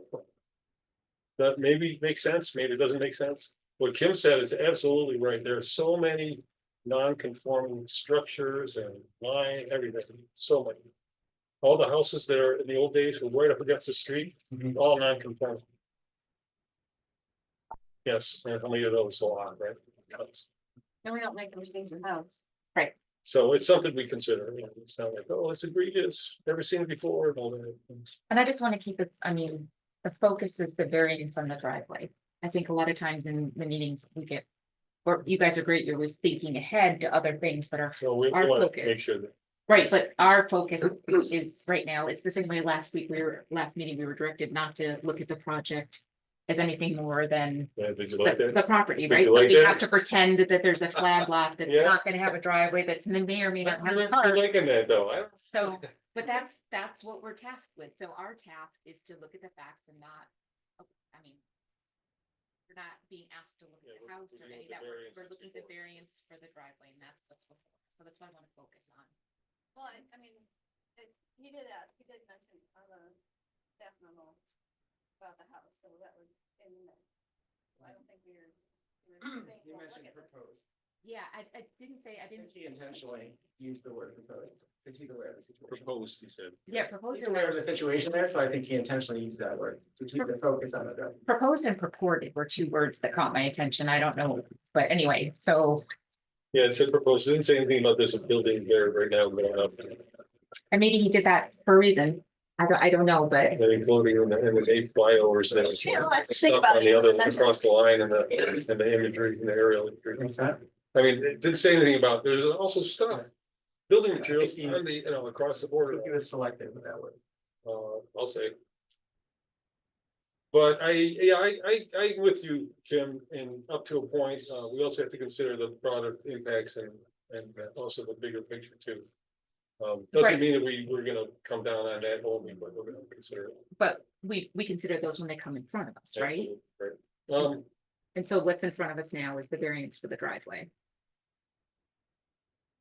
That maybe makes sense, maybe it doesn't make sense. What Kim said is absolutely right. There are so many non-conforming structures and line, everything, so many. All the houses that are in the old days were right up against the street, all non-conforming. Yes, and how many of those a lot, right? Tons. And we don't make them change the house. right. So it's something we consider, you know, it's not like, oh, it's egregious, never seen it before, and all that. And I just want to keep it, I mean, the focus is the variance on the driveway. I think a lot of times in the meetings we get, or you guys are great, you're always thinking ahead to other things, but So we our want to make focus, sure that, right, but our focus is right now, it's the same way last week, last meeting, we were directed not to look at the project as anything more than yeah, did you like the that? property, Did right? you So like we that? have to pretend that there's a flag lot that's Yeah. not gonna have a driveway, that's may or may not have a You're car. liking that, though, I don't. So, but that's what we're tasked with. So our task is to look at the facts and not, I mean, we're not being asked to look Yeah, at the we're- house we're or doing any of the that. We're variances looking at the before. variance for the driveway and that's what's before. So that's what I want to focus on. Well, I mean, he did mention on the staff memo about the house, so that was in there. I don't think we were saying, You well, look mentioned at this. proposed. Yeah, I didn't say, I I didn't, think he intentionally used the word proposed, because he's aware of the situation. Proposed, he said. yeah, He's proposed aware of the situation there, so I think he intentionally used that word to keep the focus on the driveway. proposed and purported were two words that caught my attention. I don't know, but anyway, so, Yeah, it said proposed, it didn't say anything about this building there right now going up, and maybe he did that for a reason. I don't know, but and including in the 8 flyovers and Yeah, let's think stuff about on it. the other, Mention across it. the line and the imagery and the aerial imagery. What's that? I mean, it didn't say anything about, there's also stuff, building I materials think he- on the, you know, across the I board, think he was selective with that word. I'll say. But I with you, Jim, and up to a point, we also have to consider the broader impacts and also the bigger picture too. Doesn't Right. mean that we're gonna come down on that only, but we're gonna consider it. we consider those when they come in front of us, right? Absolutely, right. And so what's in front of us now is the variance for the driveway.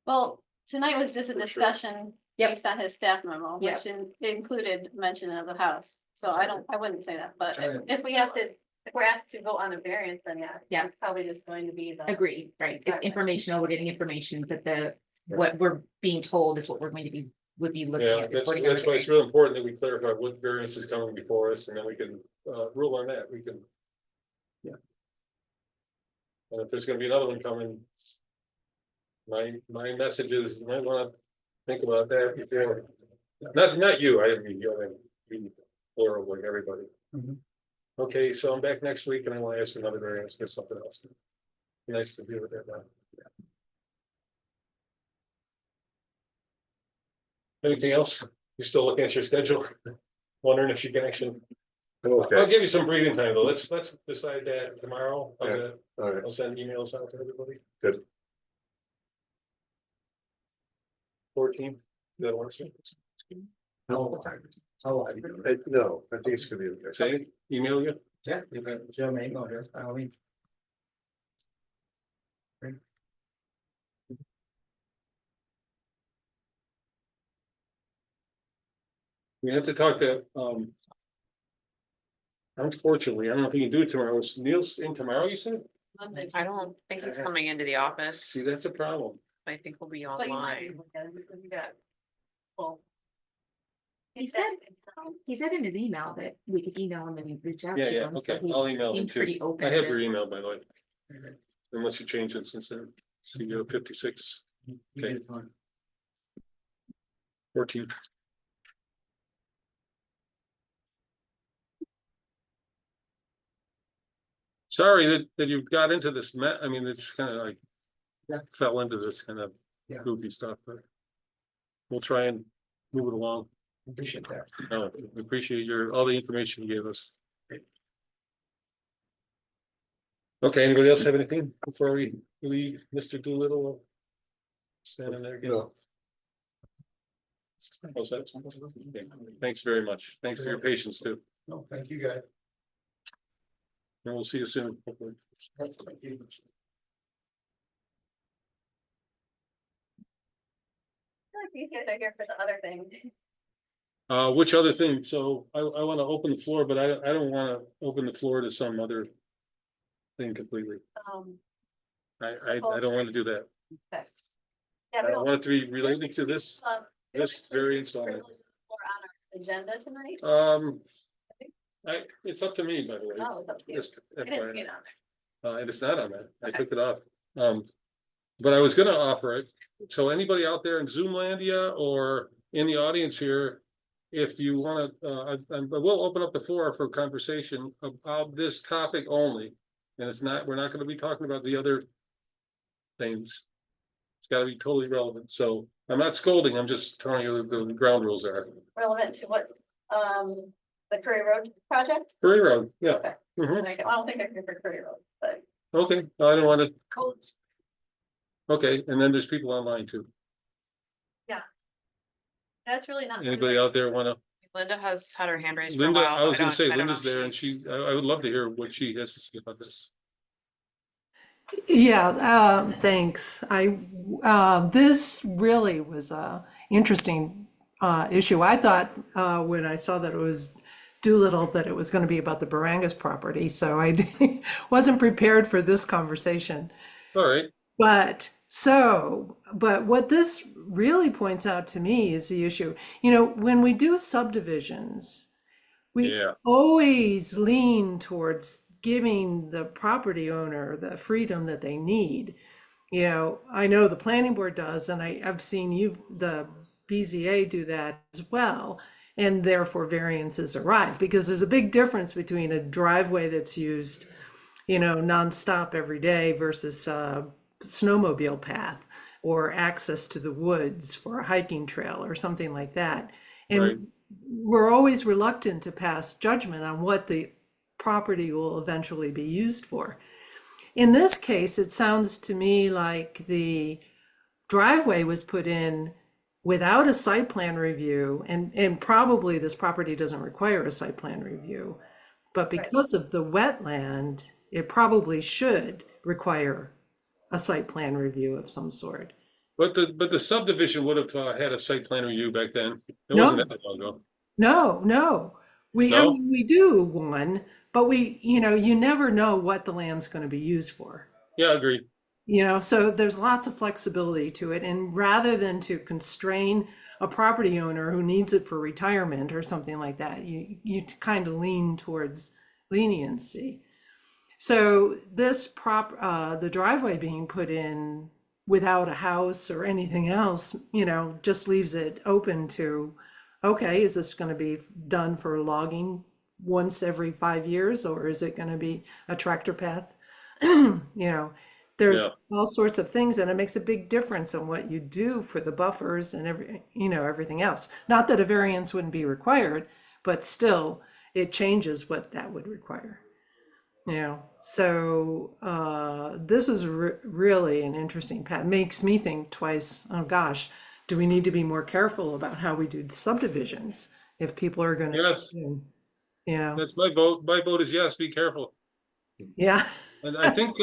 Well, tonight was just a For sure. discussion Yep. based on his staff memo, Yep. which included mention of the house. So I wouldn't say that, but Sure. if we have to, if we're asked to vote on a variance, then yeah. Yeah. It's probably just going to be the. Agreed, right? It's Okay. informational, we're getting information, but what we're being told is what we're going to would be looking Yeah, at. that's voting why on it's the variance. really important that we clarify what variance is coming before us, and then we can rule on that, we can. Yeah. And if there's gonna be another one coming. My message is, you might wanna think about that before, not you, I didn't mean you, I mean plural, like everybody. Mhm. Okay, so I'm back next week and I wanna ask for another variance for something else. Nice to deal with that now. Anything else? You still looking at your schedule? Wondering if you can actually, I'll Okay, give you some breathing time though, let's decide that tomorrow. How's Yeah. that? all right, I'll send emails out to everybody. Good. 14, that works. How long? No, I think it's gonna be okay. Say, email you? Yeah. Okay. Joe may know this, I mean. We have to talk to, unfortunately, I don't know if you can do it tomorrow. Is Neil's in tomorrow, you said? Monday. I don't think he's coming into the office. See, that's a problem. I think we'll be But you might be online. able to get it because you got. Well. He said in his email that we could email him and reach out Yeah, to yeah, him. so okay, he I'll email him seemed too. pretty open I have to- your email, by the way. Unless you change it since then. CEO 56, Okay. 14. Sorry that you've got into this, I mean, it's kind of like. Fell into this kind of Yeah. goofy stuff, but. We'll try and move it along. Appreciate that. We appreciate all the information you gave us. Okay, anybody else have anything before we leave Mr. Doolittle? Standing there again. No, How's that? Okay, thanks very much. Thanks for your patience too. No, thank you, guys. And we'll see you soon. hopefully. Thank you. These guys are here for the other thing. Which other thing? So I want to open the floor, but I don't want to open the floor to some other thing completely. I don't want to do that. Yeah, I we don't. want it to be related to this, we don't this actually variance have on it. privilege or on our agenda tonight. It's up to me, by the way. Oh, it's up to you. Just I didn't FYI. see it on there. And it's not on that. I Okay. took it off. But I was gonna offer it, so anybody out there in Zoomlandia or in the audience here, if you wanna, I will open up the floor for conversation about this topic only. And it's not, we're not gonna be talking about the other things. It's gotta be totally relevant, so I'm not scolding, I'm just telling you the ground rules are. Relevant to what, the Curry Road project? Free road, yeah. Okay. Mhm. Like, I don't think I can for Curry Road, but Okay, I don't wanna, Codes. okay, and then there's people online too. that's really not. Anybody out there wanna? Linda has had her hand raised for a Linda, while. I was gonna don't- say I don't know Linda's if there and I would love to hear what she has to say about this. Yeah, thanks. This really was a interesting issue. I thought when I saw that it was Doolittle that it was going to be about the Barangas property, so I wasn't prepared for this conversation. All right, But what this really points out to me is the issue. You know, when we do subdivisions, we yeah, always lean towards giving the property owner the freedom that they need. You know, I know the planning board does, and I've seen the BZA do that as well. And therefore variances arrive because there's a big difference between a driveway that's used, you know, nonstop every day versus a snowmobile path or access to the woods for a hiking trail or something like that. And right. we're always reluctant to pass judgment on what the property will eventually be used for. In this case, it sounds to me like the driveway was put in without a site plan review, and probably this property doesn't require a site plan review. But because of the wetland, it probably should require a site plan review of some sort. But the subdivision would have had a site plan review back then. It No. wasn't that long ago. No. I No? mean, we do one, but you know, you never know what the land's going to be used for. Yeah, agreed. You know, so there's lots of flexibility to it. And rather than to constrain a property owner who needs it for retirement or something like that, you kind of lean towards leniency. So the driveway being put in without a house or anything else, you know, just leaves it open to, okay, is this going to be done for logging once every 5 years, or is it going to be a tractor path? You know, there's Yeah. all sorts of things, and it makes a big difference on what you do for the buffers and everything else. Not that a variance wouldn't be required, but still, it changes what that would require. You know, so this is really an interesting path. Makes me think twice. Oh gosh, do we need to be more careful about how we do subdivisions if people are going to, Yes, you know, that's my vote. My vote is yes, be careful. yeah, And I think,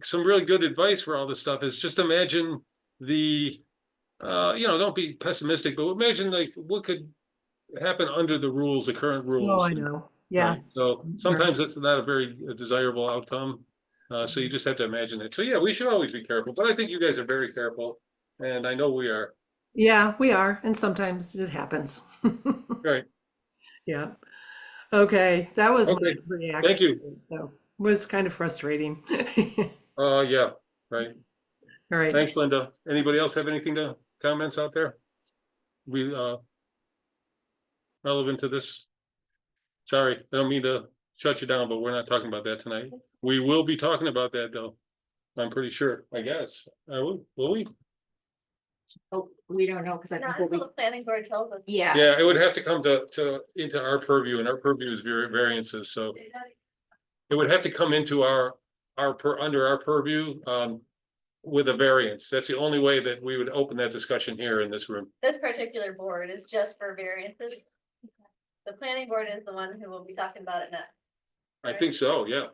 some really good advice for all this stuff is just imagine don't be pessimistic, but imagine like what could happen under the rules, the current oh, rules. I know, yeah, Right. So sometimes that's not a very desirable outcome. So you just have to imagine it. So yeah, we should always be careful, but I think you guys are very careful and I know we are. yeah, we are, and sometimes it happens. Right. Yeah. Okay, that was my Okay. reaction. Thank you. So was kind of frustrating. Yeah, right. All right. Thanks, Linda. Anybody else have anything comments out there? Relevant to this? Sorry, I don't mean to shut you down, but we're not talking about that tonight. We will be talking about that though. I'm pretty sure, I guess. Will we? Oh, we don't know, because I Not think until the planning board tells us. yeah. Yeah, it would have to come into our purview, and our purview is variances, so it would have to come into under our purview, with a variance. That's the only way that we would open that discussion here in this room. This particular board is just for variances. The planning board is the one who will be talking about it next. I think so, yeah.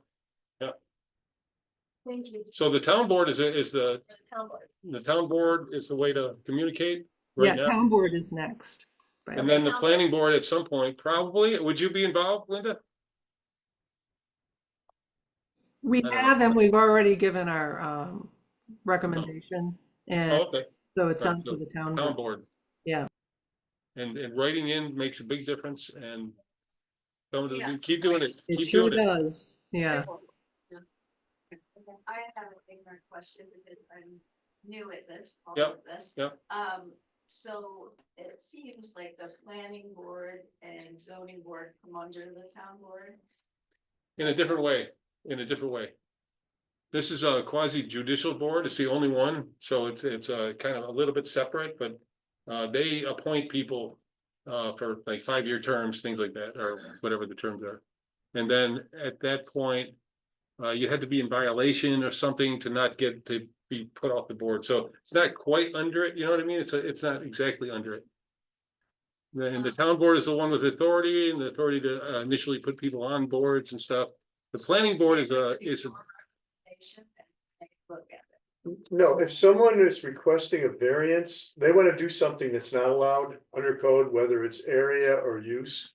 Thank you. So the town board is For the town board. the town board is the way to communicate right Yeah, now. town board is next. And then the planning board at some point, probably, would you be involved, Linda? We I don't know. have, and we've already given our recommendation, and Oh, okay, so it's Right, on to so the town town board. board. Yeah. And writing in makes a big difference and Yes. keep doing it. It Keep sure doing it. does, yeah. I have an ignorant question because I'm new at this, all Yep, of this. yep. So it seems like the planning board and zoning board come under the town board. In a different way, in a different way. This is a quasi judicial board. It's the only one, so it's kind of a little bit separate, but they appoint people for like 5-year terms, things like that, or whatever the terms are. And then at that point, you had to be in violation or something to not get to be put off the board. So it's not quite under it, you know what I mean? It's not exactly under it. And the town board is the one with authority and the authority to initially put people on boards and stuff. The planning board is a. Look at it. No, if someone is requesting a variance, they want to do something that's not allowed under code, whether it's area or use.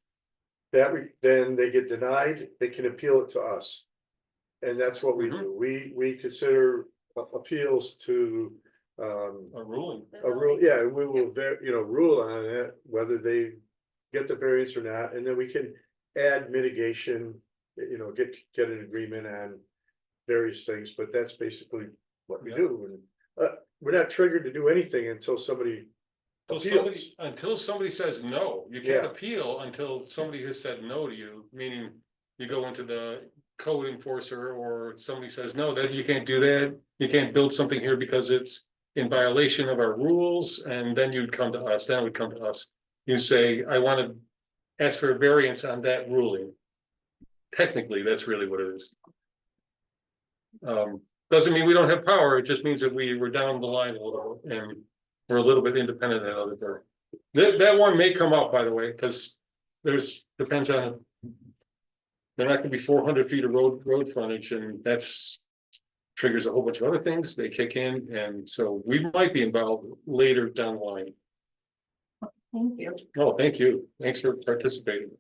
Then they get denied, they can appeal it to us. And that's what we do. We consider appeals to, A ruling. a rule, yeah, we will, rule on it, whether they get the variance or not, and then we can add mitigation, get an agreement on various things, but that's basically what we Yeah. do. And we're not triggered to do anything until somebody appeals. Until somebody says no, you can't Yeah. appeal until somebody has said no to you, meaning you go into the code enforcer or somebody says, no, that you can't do that. You can't build something here because it's in violation of our rules, and then you'd come to us, then it would come to us. You say, I want to ask for a variance on that ruling. Technically, that's really what it is. Doesn't mean we don't have power, it just means that we're down the line a little, and we're a little bit independent of other part. That one may come up, by the way, because depends on. They're not gonna be 400 feet of road frontage, and that's triggers a whole bunch of other things, they kick in, and so we might be involved later down the line. Thank you. Oh, thank you, thanks for participating.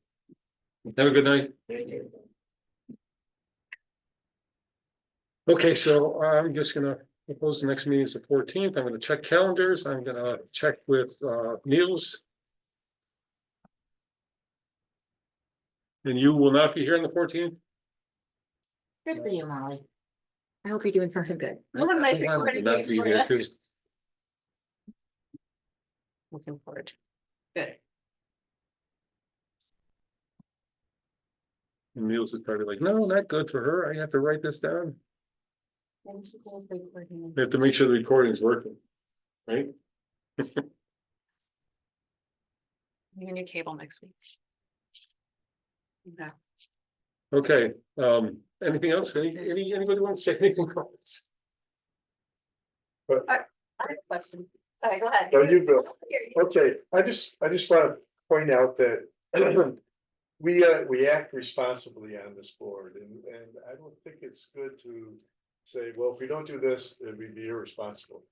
Have a good night. Okay, so I'm just gonna propose the next meeting is the 14th. I'm gonna check calendars. I'm gonna check with Niels. And you will not be here on the 14th? Good for you, Molly. I hope you're doing something good. What a nice I will recording not page be for here you. too. Looking forward to Good. And Niels is probably like, no, not good for her. I have to write this down. We have to make sure the recording's working, right? getting a new cable next week. Okay. Okay, anything else? Anybody want to say anything? I have a question. Sorry, go ahead. No, you go. Here you go. Okay, I just want to point out that we act responsibly on this board, and I don't think it's good to say, well, if we don't do this, then we'd be irresponsible.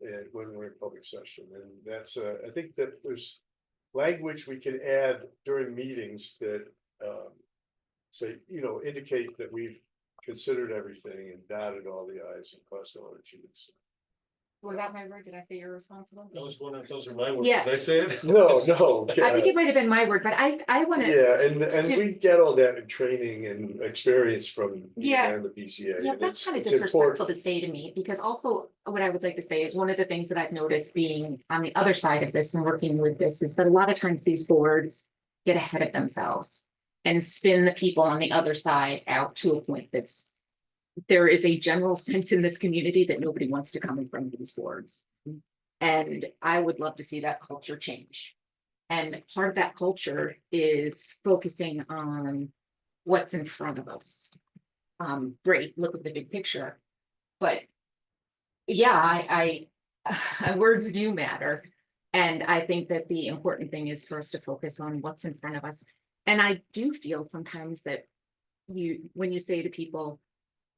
And when we're in public session, and that's I think that there's language we can add during meetings that say, indicate that we've considered everything and dotted all the i's and crossed all the t's. Was that my word? Did I say you're responsible? Those are my words. Yeah. Did I say it? No, I think it might have been my word, but I want to. yeah, and to- we get all that in training and experience from being Yeah. on the BZA. Yeah, and that's kind of it's disrespectful important. to say to me, because also what I would like to say is one of the things that I've noticed being on the other side of this and working with this is that a lot of times these boards get ahead of themselves and spin the people on the other side out to a point that's. There is a general sense in this community that nobody wants to come in front of these boards. And I would love to see that culture change. And part of that culture is focusing on what's in front of us. Great, look at the big picture. But yeah, I words do matter. And I think that the important thing is for us to focus on what's in front of us. And I do feel sometimes that when you say to people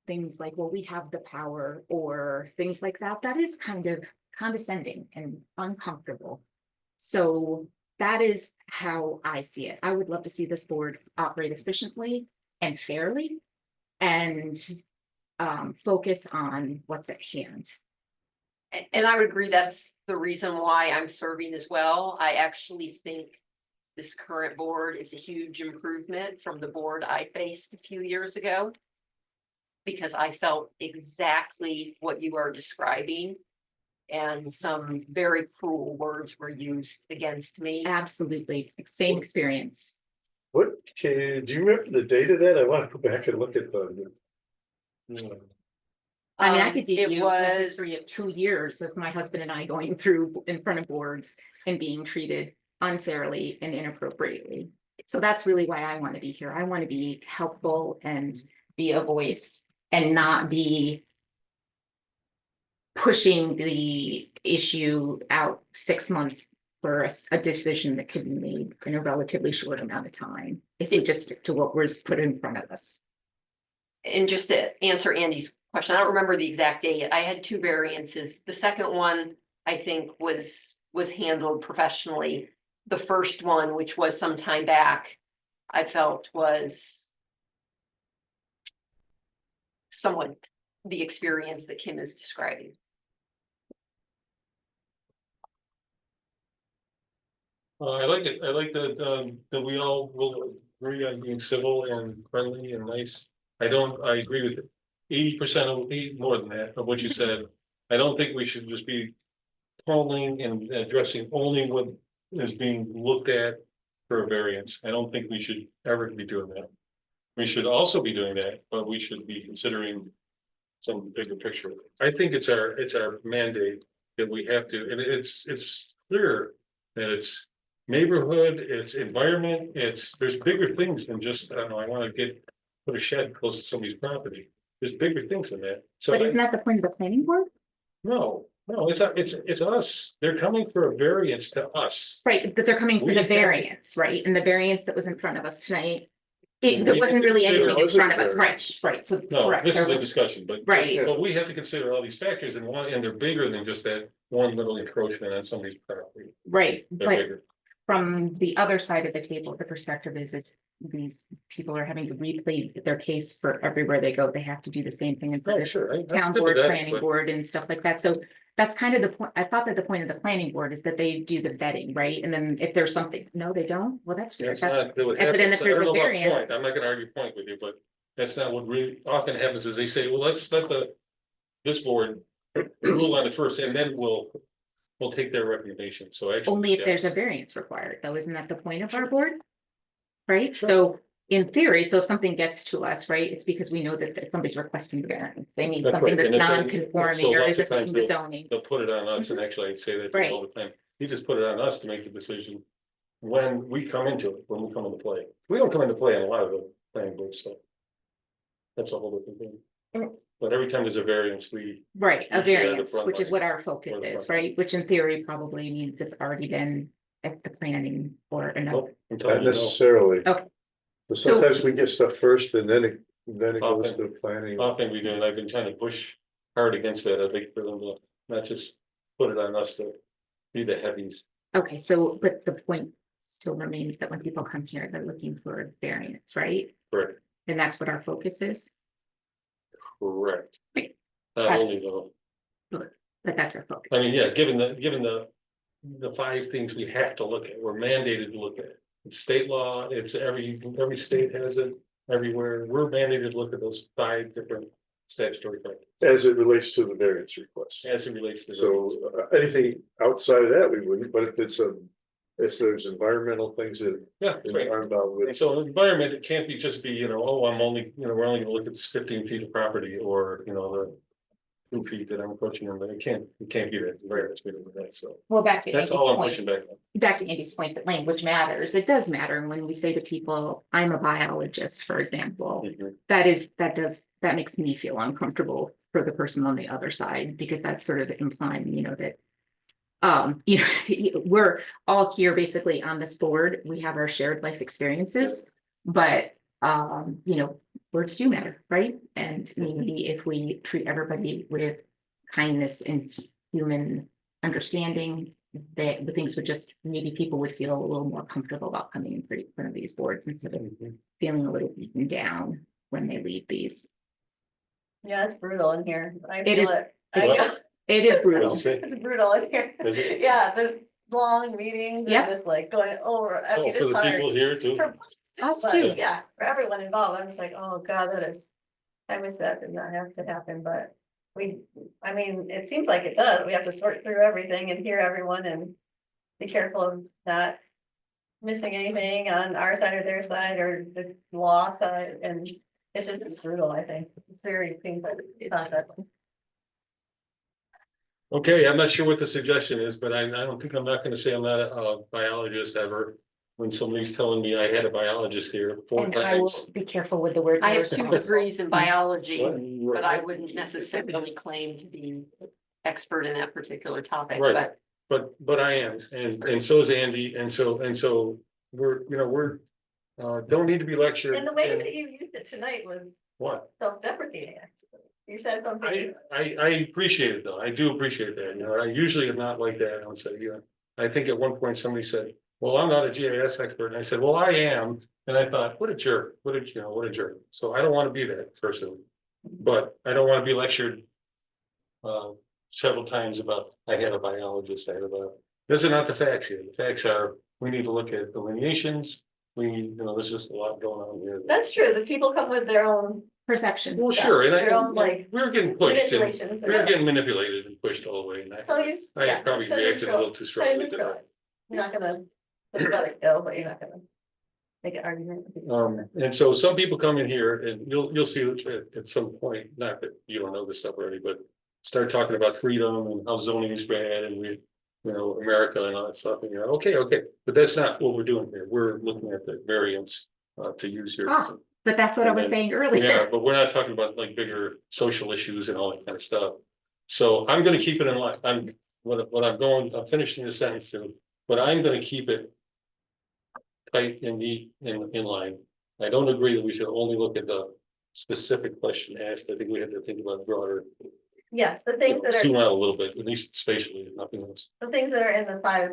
things like, well, we have the power, or things like that, that is kind of condescending and uncomfortable. So that is how I see it. I would love to see this board operate efficiently and fairly and focus on what's at hand. And I would agree, that's the reason why I'm serving as well. I actually think this current board is a huge improvement from the board I faced a few years ago. because I felt exactly what you are describing. And some very cruel words were used against me. Absolutely, same experience. What, do you remember the date of that? I want to go back and look at the. I mean, I could give It you a was, history of 2 years of my husband and I going through in front of boards and being treated unfairly and inappropriately. So that's really why I want to be here. I want to be helpful and be a voice and not be pushing the issue out 6 months for a decision that could be made in a relatively short amount of time. If we just stick to what was put in front of us. and just to answer Andy's question, I don't remember the exact date. I had 2 variances. The second one, I think, was handled professionally. The first one, which was some time back, I felt was somewhat the experience that Kim is describing. I like it. I like that we all will agree on being civil and friendly and nice. I agree with 80% of, more than that, of what you said. I don't think we should just be calling and addressing only what is being looked at for a variance. I don't think we should ever be doing that. We should also be doing that, but we should be considering some bigger picture. I think it's our mandate that we have to, and it's clear that it's neighborhood, it's environment, there's bigger things than just, I don't know, I want to put a shed close to somebody's property. There's bigger things than that. So But isn't that the point of the planning board? no, it's us. They're coming for a variance to us. Right, but they're coming for We the have to- variance, right? And the variance that was in front of us tonight. We There have wasn't to really consider- anything in Was it front of us, right, variance? right, so, No, correct. this there is a was- discussion, but. Right. But we have to consider all these factors and they're bigger than just that one little encroachment on somebody's property. Right, They're but bigger. from the other side of the table, the perspective is these people are having to replay their case for everywhere they go. They have to do the same thing in front Oh, of sure. town board, planning board and stuff like that. So that's kind of the point. I thought that the point of the planning board is that they do the vetting, right? And then if there's something, no, they don't. Well, that's weird. That's not, that would But then happen. if So I there's don't a know about variance- point. I'm not gonna argue point with you, but that's not what really often happens is they say, well, let's let this board rule on it first and then we'll take their recommendation. So actually. Only if yeah. there's a variance required, though, isn't that the point of our board? Right, Sure. so in theory, so if something gets to us, right, it's because we know that somebody's requesting the variance, they need That's something right, that's and if they- non-conforming so or lots is of it meeting times the zoning? They'll put it on us and actually I'd say that to all the time. You just put it on us to make the decision when we come into it, when we come into play. We don't come into play on a lot of the planning board stuff. That's a whole different thing. Mm. But every time there's a variance, Right, a usually are the variance, front which is line. what our focus Or the is, front right, which in theory probably means it's already been at the planning or another. until Not you know. necessarily. Okay. But So- sometimes we get stuff first and then it goes Often. to the planning. Often we do, and I've been trying to push hard against that, I think, for them to not just put it on us to be the heavies. Okay, so, but the point still remains that when people come here, they're looking for a variance, right? Correct, And that's what our focus is, correct. Right. Not only That's- though, but that's our focus. I mean, yeah, given the 5 things we have to look at, we're mandated to look at. It's state law, it's every state has it, everywhere, we're mandated to look at those 5 different statutory factors As it relates to the variance request. as it relates to. So anything outside of that, we wouldn't, but if there's environmental things that Yeah, right. are involved And with. so environment, it can't be just be, oh, I'm only, we're only gonna look at this 15 feet of property or, the 2 feet that I'm approaching them, but it can't be that variance, we don't do that, so. Well, back to That's Andy's all I'm point, pushing back on. back to Andy's point that language matters. It does matter. And when we say to people, I'm a biologist, for example, Mhm. that makes me feel uncomfortable for the person on the other side, because that's sort of implying, that we're all here basically on this board. We have our shared life experiences, but words do matter, right? And maybe if we treat everybody with kindness and human understanding, that the things would just, maybe people would feel a little more comfortable about coming in front of these boards instead of feeling a little beaten down when they leave these. Yeah, it's brutal in here. I It feel is- it. What? It is What'd brutal. you say? It's brutal in here. Is it? Yeah, the long meetings Yep. and just like going over, I Oh, mean, for it's the people hard. here too. For us Us but too. Yeah, for everyone involved, I'm just like, oh god, that is I wish that did not have to happen, but I mean, it seems like it does. We have to sort through everything and hear everyone and be careful of not missing anything on our side or their side or the law side, and it's brutal, I think. It's very painful. It's not that. Okay, I'm not sure what the suggestion is, but I don't think, I'm not gonna say I'm not a biologist ever. When somebody's telling me I had a biologist here 4 And I will times. be careful with the word. I have 2 degrees in biology, Right. but I wouldn't necessarily claim to be expert in that particular topic, Right. but But I am, and so is Andy, and so we're, don't need to be lectured. And the way and that you used it tonight was What? self-deprecating, actually. You said something. I appreciate it though, I do appreciate that, I usually am not like that, I would say, I think at one point somebody said, well, I'm not a GIS expert, and I said, well, I am, and I thought, what a jerk, what a jerk, so I don't want to be that person. But I don't want to be lectured several times about, I had a biologist, those are not the facts here, the facts are, we need to look at delineations, there's just a lot going on here. That's true. The people come with their own Perceptions. Well, sure, and Their own, like, we were getting pushed, and manipulations. we were getting manipulated and pushed all the way, and So you, I probably to reacted a little too try to strongly to that. neutralize. You're not gonna let it go, but you're not gonna make an argument. And so some people come in here and you'll see at some point, not that you don't know this stuff already, but start talking about freedom and how zoning is bad and America and all that stuff, and you're okay, but that's not what we're doing here. We're looking at the variance to use your. Ah, but that's what I And was then- saying Yeah, earlier. but we're not talking about like bigger social issues and all that kind of stuff. So I'm gonna keep it in line. I'm finishing the sentence too, but I'm gonna keep it tight and neat in line. I don't agree that we should only look at the specific question asked. I think we have to think about broader, Yes, the things that zoom are, out a little bit, at least spatially, nothing else. the things that are in the 5.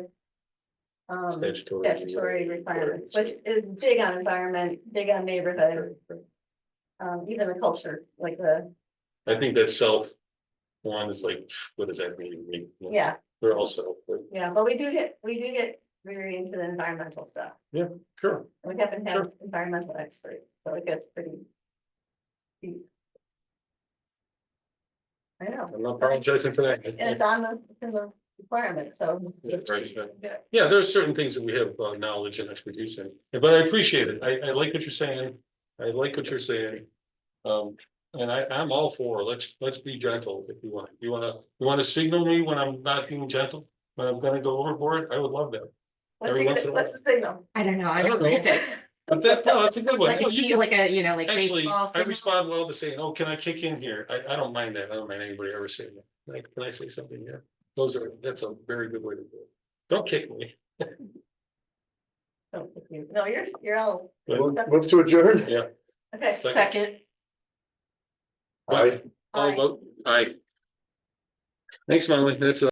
Statutory requirements, which is big on environment, big on neighborhood. Even the culture, like I think that self one is like, what does that mean? yeah, They're all self, but yeah, but we do get very into the environmental stuff. sure. We haven't had Sure. environmental experts, so it gets pretty deep. I know, I'm not apologizing for that. and it's on the requirements, so. Yeah, right, yeah, there's certain things that we have knowledge and expertise in, but I appreciate it. I like what you're saying. I like what you're saying. And I'm all for, let's be gentle if you want. You wanna signal me when I'm not being gentle, when I'm gonna go overboard? I would love that. Every once in a while. What's the signal? I don't know. I I don't don't know. know. But no, that's a good one. Like No, a, you T- can- like a, like Actually, baseball. I signal. respond well to saying, oh, can I kick in here? I don't mind that. I don't mind anybody ever saying that. Like, can I say something here? That's a very good way to do it. Don't kick me. No, you're all, Move to adjourn? Yeah. okay. second. Aye. I'll vote aye. Thanks, Molly. That's